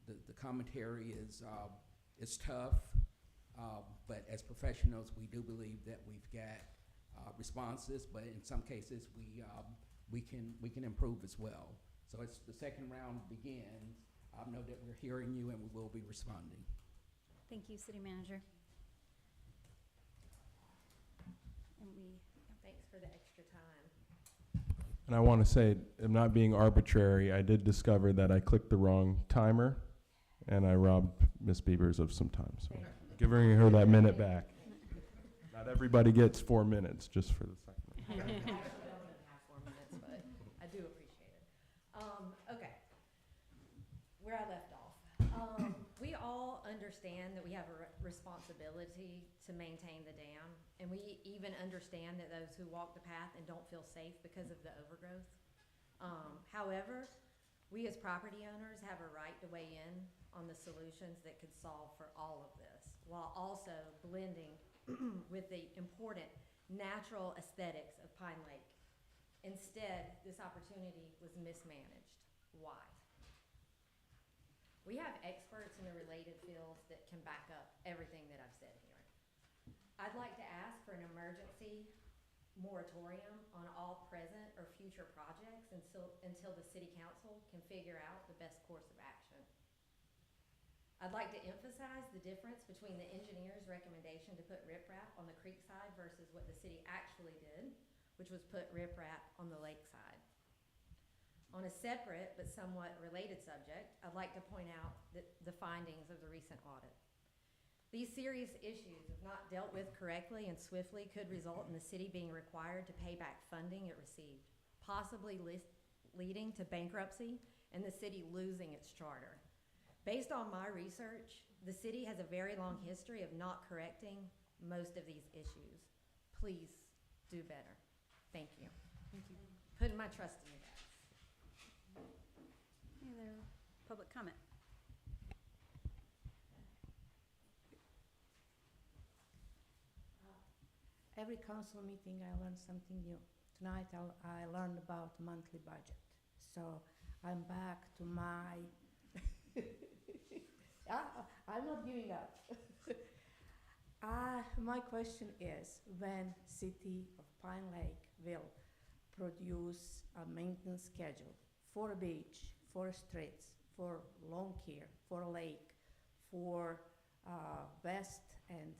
the commentary is tough. But as professionals, we do believe that we've got responses, but in some cases we can improve as well. So as the second round begins, I know that we're hearing you and we will be responding. Thank you, City Manager. And Thanks for the extra time. And I want to say, I'm not being arbitrary. I did discover that I clicked the wrong timer, and I robbed Ms. Beavers of some time. So giving her that minute back. Not everybody gets 4 minutes, just for the second. I actually don't even have 4 minutes, but I do appreciate it. Okay, where I left off. We all understand that we have a responsibility to maintain the dam, and we even understand that those who walk the path and don't feel safe because of the overgrowth. However, we as property owners have a right to weigh in on the solutions that could solve for all of this, while also blending with the important natural aesthetics of Pine Lake. Instead, this opportunity was mismanaged. Why? We have experts in the related fields that can back up everything that I've said here. I'd like to ask for an emergency moratorium on all present or future projects until the City Council can figure out the best course of action. I'd like to emphasize the difference between the engineer's recommendation to put riprap on the creek side versus what the city actually did, which was put riprap on the lake side. On a separate but somewhat related subject, I'd like to point out the findings of the recent audit. These serious issues, if not dealt with correctly and swiftly, could result in the city being required to pay back funding it received, possibly leading to bankruptcy and the city losing its charter. Based on my research, the city has a very long history of not correcting most of these issues. Please do better. Thank you. Thank you. Putting my trust in you guys. Any other public comment? Every council meeting, I learn something new. Tonight, I learned about monthly budget. So I'm back to my, I'm not giving up. My question is, when City of Pine Lake will produce a maintenance schedule for a beach, for streets, for lawn care, for a lake, for west and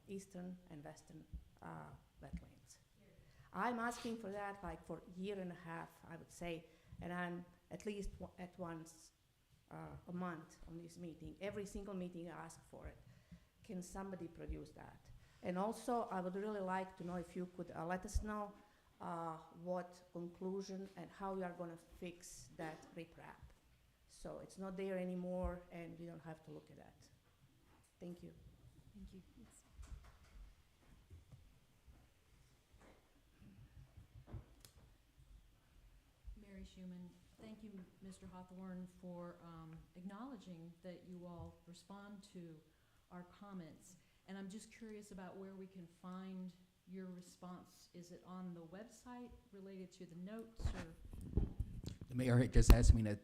eastern and western wetlands. I'm asking for that like for a year and a half, I would say, and I'm at least at once a month on this meeting. Every single meeting I ask for it. Can somebody produce that? And also, I would really like to know if you could let us know what conclusion and how you are going to fix that riprap. So it's not there anymore, and we don't have to look at that. Thank you. Thank you. Yes. Mary Schuman, thank you, Mr. Hawthorne, for acknowledging that you all respond to our comments. And I'm just curious about where we can find your response. Is it on the website related to the notes, or? The mayor had just asked me the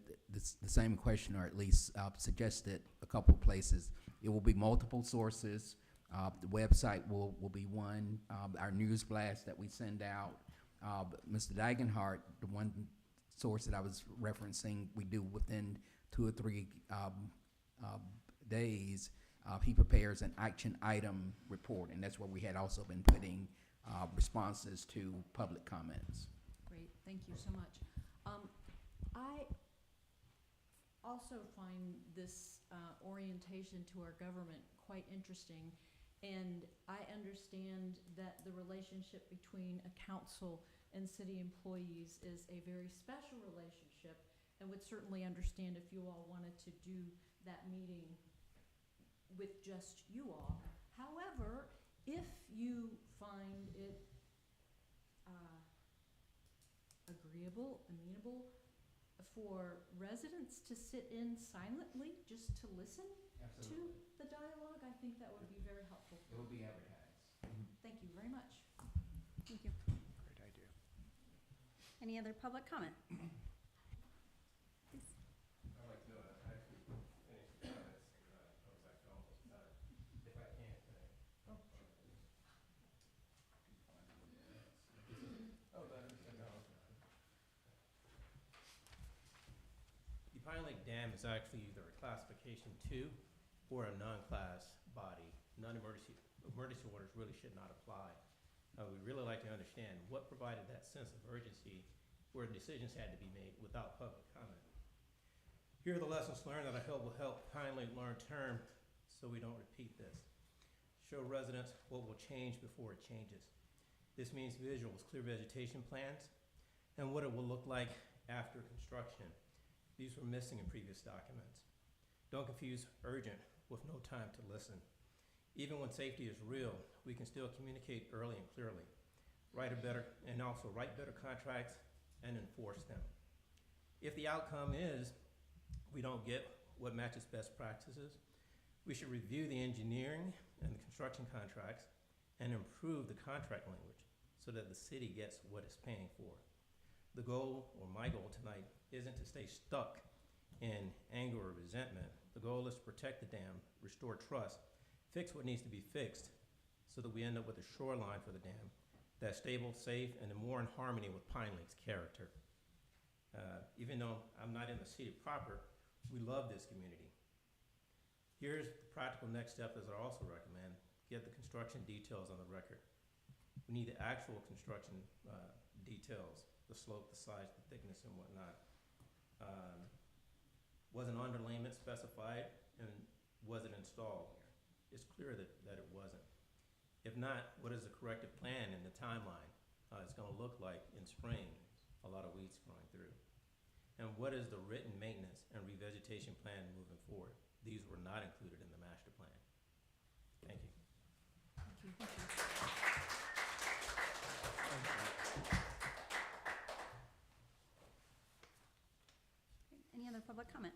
same question, or at least suggested a couple places. It will be multiple sources. The website will be one. Our news blast that we send out. Mr. Dagenhart, the one source that I was referencing, we do within 2 or 3 days. He prepares an action item report, and that's where we had also been putting responses to public comments. Great, thank you so much. I also find this orientation to our government quite interesting, and I understand that the relationship between a council and city employees is a very special relationship, and would certainly understand if you all wanted to do that meeting with just you all. However, if you find it agreeable, amenable for residents to sit in silently just to listen to the dialogue, I think that would be very helpful. It will be advertised. Thank you very much. Thank you. Great idea. Any other public comment? I'd like to actually finish the comments. I was actually almost done. If I can, Oh, The Pine Lake Dam is actually either a classification 2 or a non-class body. Emergency orders really should not apply. We'd really like to understand what provided that sense of urgency where decisions had to be made without public comment. Here are the lessons learned that I hope will help Pine Lake long-term so we don't repeat this. Show residents what will change before it changes. This means visuals, clear vegetation plans, and what it will look like after construction. These were missing in previous documents. Don't confuse urgent with no time to listen. Even when safety is real, we can still communicate early and clearly. Write better contracts and enforce them. If the outcome is we don't get what matches best practices, we should review the engineering and the construction contracts and improve the contract language so that the city gets what it's paying for. The goal, or my goal tonight, isn't to stay stuck in anger or resentment. The goal is to protect the dam, restore trust, fix what needs to be fixed so that we end up with a shoreline for the dam that's stable, safe, and more in harmony with Pine Lake's character. Even though I'm not in the city proper, we love this community. Here's the practical next step as I also recommend. Get the construction details on the record. We need the actual construction details, the slope, the size, the thickness, and whatnot. Was an underlayment specified, and was it installed? It's clear that it wasn't. If not, what is the corrective plan and the timeline? It's gonna look like in spring, a lot of weeds growing through. And what is the written maintenance and revegetation plan moving forward? These were not included in the master plan. Thank you. Any other public comment?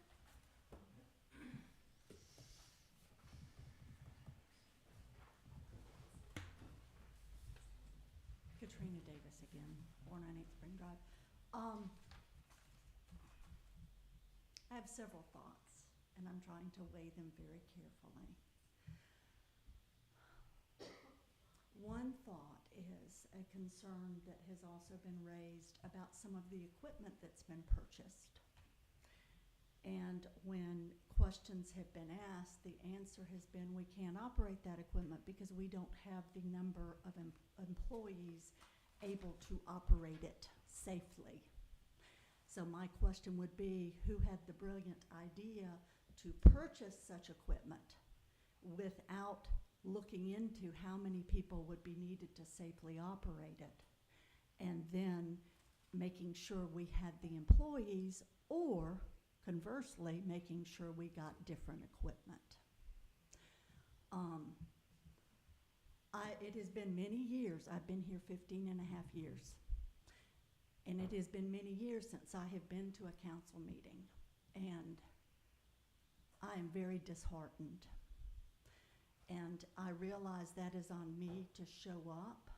Katrina Davis again, 498 Spring Drive. I have several thoughts, and I'm trying to weigh them very carefully. One thought is a concern that has also been raised about some of the equipment that's been purchased. And when questions have been asked, the answer has been we can't operate that equipment because we don't have the number of employees able to operate it safely. So my question would be, who had the brilliant idea to purchase such equipment without looking into how many people would be needed to safely operate it? And then making sure we had the employees, or conversely, making sure we got different equipment. It has been many years. I've been here 15 and a half years. And it has been many years since I have been to a council meeting. And I am very disheartened. And I realize that is on me to show up.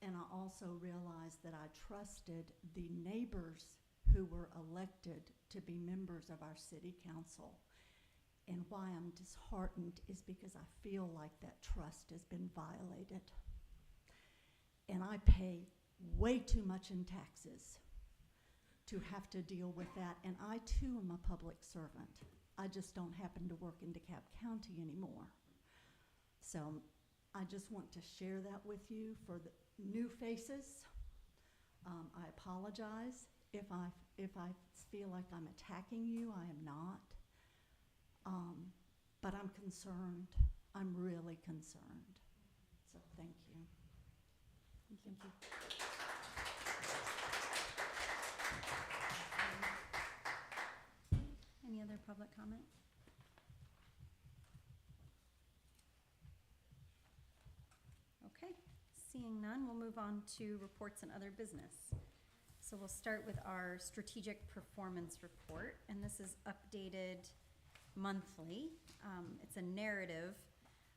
And I also realize that I trusted the neighbors who were elected to be members of our city council. And why I'm disheartened is because I feel like that trust has been violated. And I pay way too much in taxes to have to deal with that. And I too am a public servant. I just don't happen to work in DeKalb County anymore. So I just want to share that with you for the new faces. I apologize if I feel like I'm attacking you. I am not. But I'm concerned. I'm really concerned. So thank you. Thank you. Any other public comment? Okay, seeing none, we'll move on to reports and other business. So we'll start with our strategic performance report, and this is updated monthly. It's a narrative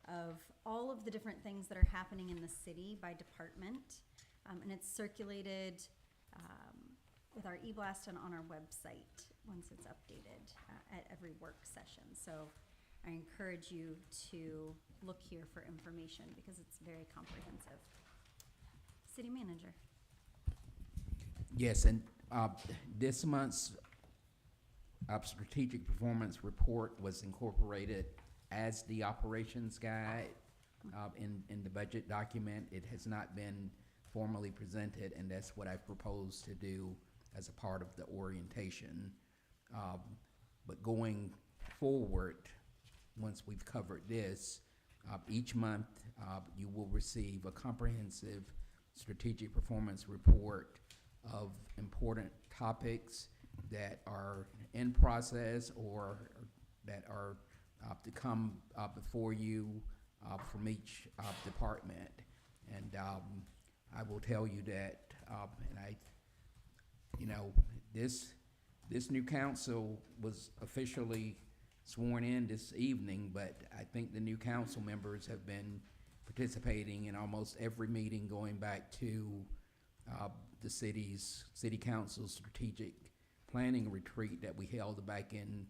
of all of the different things that are happening in the city by department, and it's circulated with our e-blast and on our website once it's updated at every work session. So I encourage you to look here for information because it's very comprehensive. City Manager. Yes, and this month's strategic performance report was incorporated as the operations guide in the budget document. It has not been formally presented, and that's what I propose to do as a part of the orientation. But going forward, once we've covered this, each month you will receive a comprehensive strategic performance report of important topics that are in process or that are to come before you from each department. And I will tell you that, this new council was officially sworn in this evening, but I think the new council members have been participating in almost every meeting going back to the city council strategic planning retreat that we held back in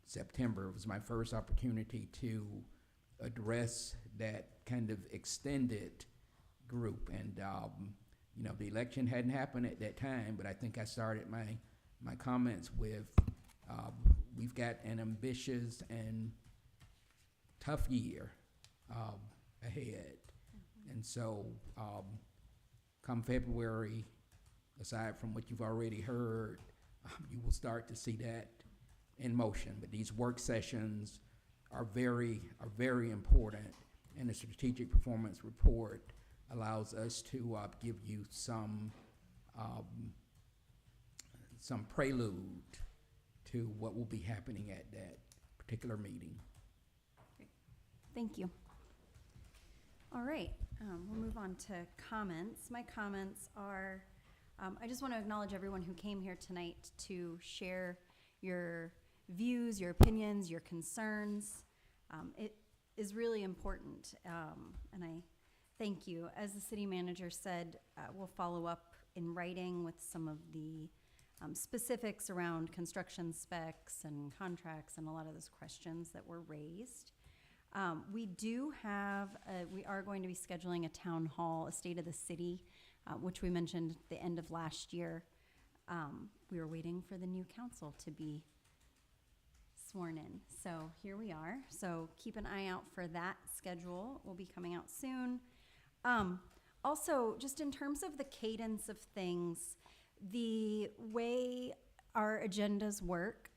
September. It was my first opportunity to address that kind of extended group. And, the election hadn't happened at that time, but I think I started my comments with, we've got an ambitious and tough year ahead. And so come February, aside from what you've already heard, you will start to see that in motion. But these work sessions are very important, and the strategic performance report allows us to give you some prelude to what will be happening at that particular meeting. Thank you. All right, we'll move on to comments. My comments are, I just want to acknowledge everyone who came here tonight to share your views, your opinions, your concerns. It is really important, and I thank you. As the city manager said, we'll follow up in writing with some of the specifics around construction specs and contracts and a lot of those questions that were raised. We are going to be scheduling a town hall, a state of the city, which we mentioned at the end of last year. We were waiting for the new council to be sworn in. So here we are. So keep an eye out for that schedule. Will be coming out soon. Also, just in terms of the cadence of things, the way our agendas work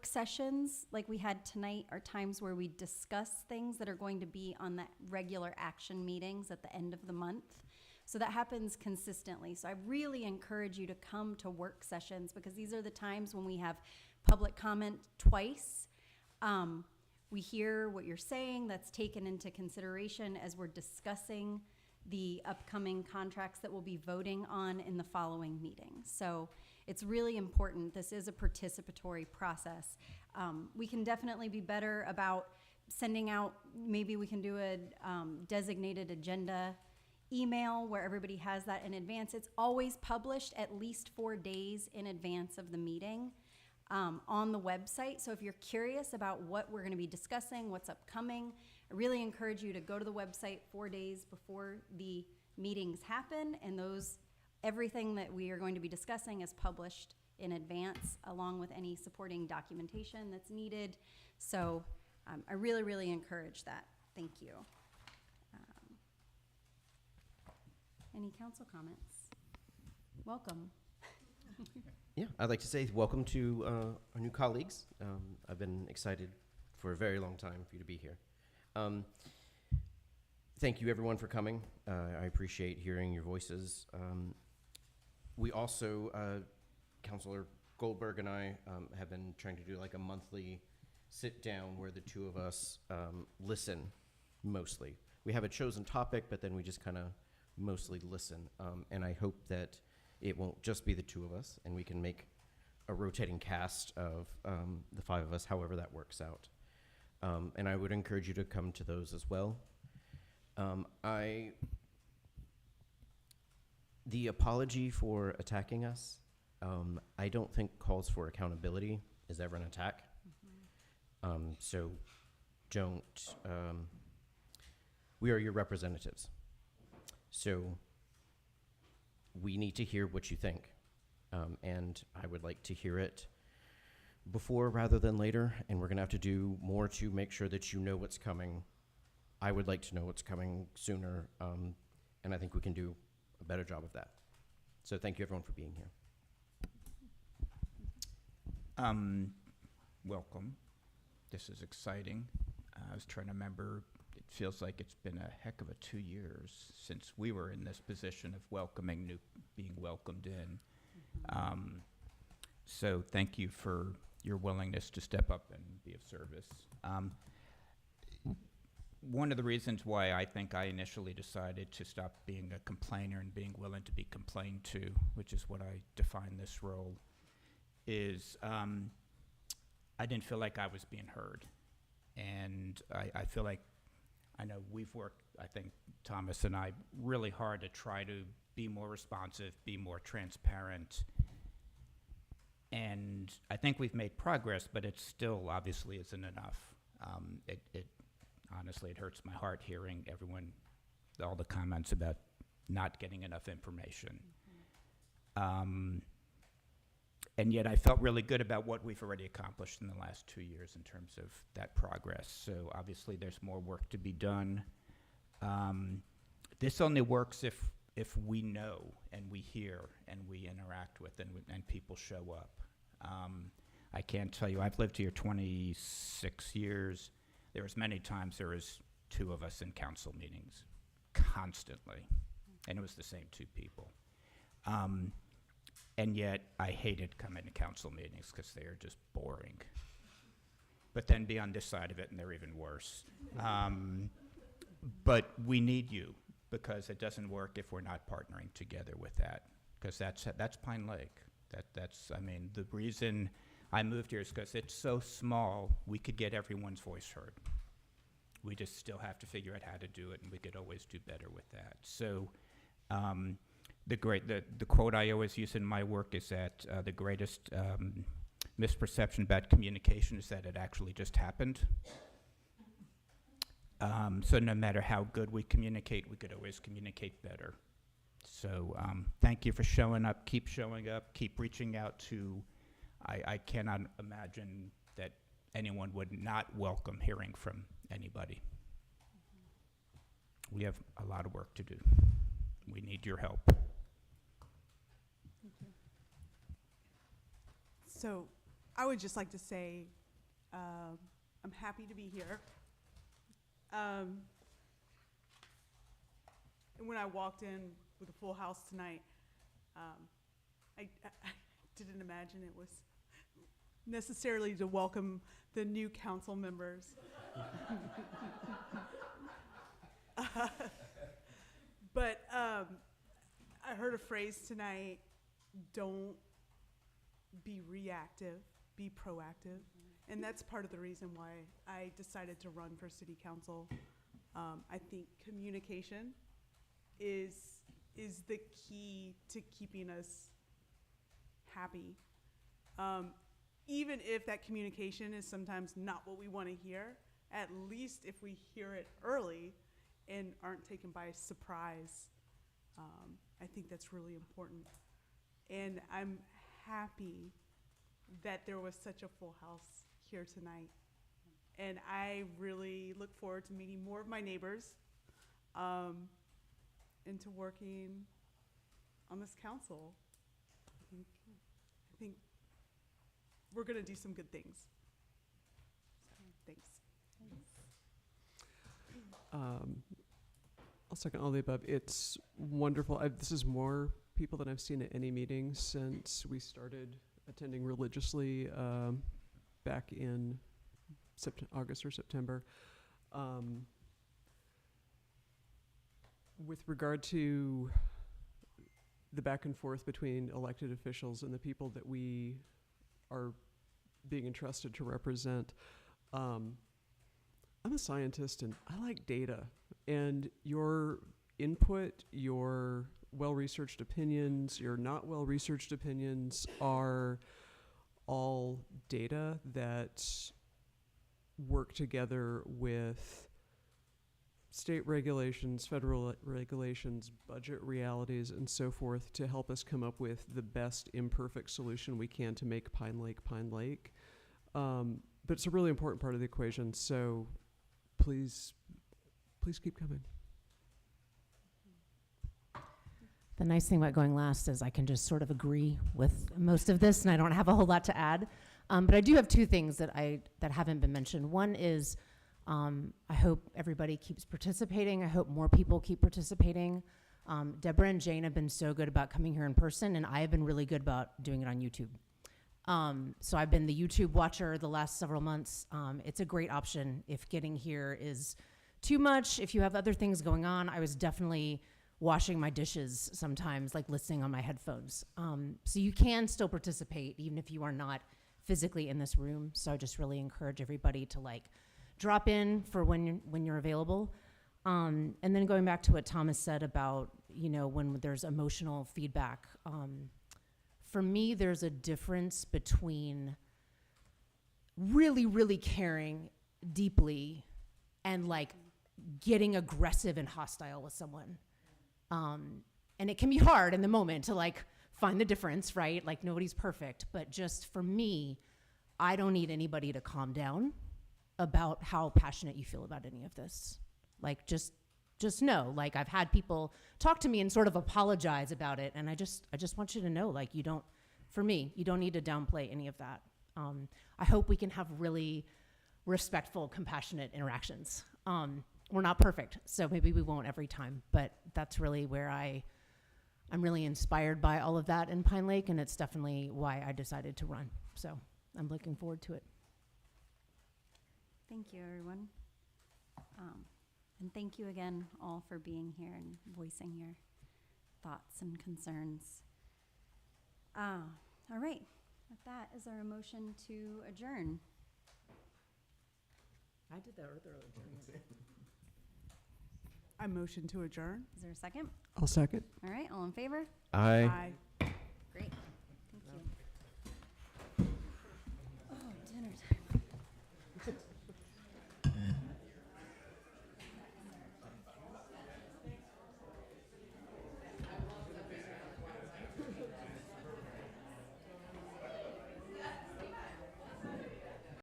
sessions like we had tonight are times where we discuss things that are going to be on the regular action meetings at the end of the month. So that happens consistently. So I really encourage you to come to work sessions because these are the times when we have public comment twice. We hear what you're saying, that's taken into consideration as we're discussing the upcoming contracts that we'll be voting on in the following meeting. So it's really important. This is a participatory process. We can definitely be better about sending out, maybe we can do a designated agenda email where everybody has that in advance. It's always published at least 4 days in advance of the meeting on the website. So if you're curious about what we're gonna be discussing, what's upcoming, I really encourage you to go to the website 4 days before the meetings happen, and everything that we are going to be discussing is published in advance, along with any supporting documentation that's needed. So I really, really encourage that. Thank you. Any council comments? Welcome. Yeah, I'd like to say welcome to our new colleagues. I've been excited for a very long time for you to be here. Thank you everyone for coming. I appreciate hearing your voices. We also, Councilor Goldberg and I have been trying to do like a monthly sit down where the two of us listen mostly. We have a chosen topic, but then we just kind of mostly listen. And I hope that it won't just be the two of us and we can make a rotating cast of the 5 of us, however that works out. And I would encourage you to come to those as well. The apology for attacking us, I don't think calls for accountability is ever an attack. So don't, we are your representatives. So we need to hear what you think. And I would like to hear it before rather than later, and we're gonna have to do more to make sure that you know what's coming. I would like to know what's coming sooner, and I think we can do a better job of that. So thank you everyone for being here. Welcome. This is exciting. I was trying to remember, it feels like it's been a heck of a 2 years since we were in this position of being welcomed in. So thank you for your willingness to step up and be of service. One of the reasons why I think I initially decided to stop being a complainer and being willing to be complained to, which is what I define this role, is I didn't feel like I was being heard. And I feel like, I know we've worked, I think Thomas and I, really hard to try to be more responsive, be more transparent. And I think we've made progress, but it still obviously isn't enough. Honestly, it hurts my heart hearing all the comments about not getting enough information. And yet I felt really good about what we've already accomplished in the last 2 years in terms of that progress. So obviously there's more work to be done. This only works if we know and we hear and we interact with and people show up. I can't tell you, I've lived here 26 years. There was many times there was 2 of us in council meetings, constantly, and it was the same 2 people. And yet, I hated coming to council meetings because they are just boring. But then be on this side of it, and they're even worse. But we need you, because it doesn't work if we're not partnering together with that, because that's Pine Lake. I mean, the reason I moved here is because it's so small, we could get everyone's voice heard. We just still have to figure out how to do it, and we could always do better with that. So the quote I always use in my work is that the greatest misperception about communication is that it actually just happened. So no matter how good we communicate, we could always communicate better. So thank you for showing up. Keep showing up. Keep reaching out to, I cannot imagine that anyone would not welcome hearing from anybody. We have a lot of work to do. We need your help. So I would just like to say I'm happy to be here. And when I walked in with a full house tonight, I didn't imagine it was necessarily to welcome the new council members. But I heard a phrase tonight, don't be reactive, be proactive. And that's part of the reason why I decided to run for city council. I think communication is the key to keeping us happy. Even if that communication is sometimes not what we want to hear, at least if we hear it early and aren't taken by surprise, I think that's really important. And I'm happy that there was such a full house here tonight. And I really look forward to meeting more of my neighbors and to working on this council. I think we're going to do some good things. So, thanks. I'll second all the above. It's wonderful. This is more people than I've seen at any meeting since we started attending religiously back in August or September. With regard to the back and forth between elected officials and the people that we are being entrusted to represent, I'm a scientist and I like data. And your input, your well-researched opinions, your not well-researched opinions are all data that work together with state regulations, federal regulations, budget realities, and so forth to help us come up with the best imperfect solution we can to make Pine Lake Pine Lake. But it's a really important part of the equation, so please keep coming. The nice thing about going last is I can just sort of agree with most of this, and I don't have a whole lot to add. But I do have 2 things that haven't been mentioned. One is I hope everybody keeps participating. I hope more people keep participating. Deborah and Jane have been so good about coming here in person, and I have been really good about doing it on YouTube. So I've been the YouTube watcher the last several months. It's a great option if getting here is too much. If you have other things going on, I was definitely washing my dishes sometimes, like listening on my headphones. So you can still participate even if you are not physically in this room. So I just really encourage everybody to drop in for when you're available. And then going back to what Thomas said about, when there's emotional feedback, for me, there's a difference between really, really caring deeply and getting aggressive and hostile with someone. And it can be hard in the moment to find the difference, right? Nobody's perfect, but just for me, I don't need anybody to calm down about how passionate you feel about any of this. Just know, I've had people talk to me and sort of apologize about it, and I just want you to know, you don't need to downplay any of that. I hope we can have really respectful, compassionate interactions. We're not perfect, so maybe we won't every time, but that's really where I'm really inspired by all of that in Pine Lake, and it's definitely why I decided to run. So I'm looking forward to it. Thank you, everyone. And thank you again all for being here and voicing your thoughts and concerns. All right, with that, is there a motion to adjourn? I did that earlier. I motion to adjourn. Is there a second? I'll second. All right, all in favor? Aye. Great, thank you. Oh, dinner time.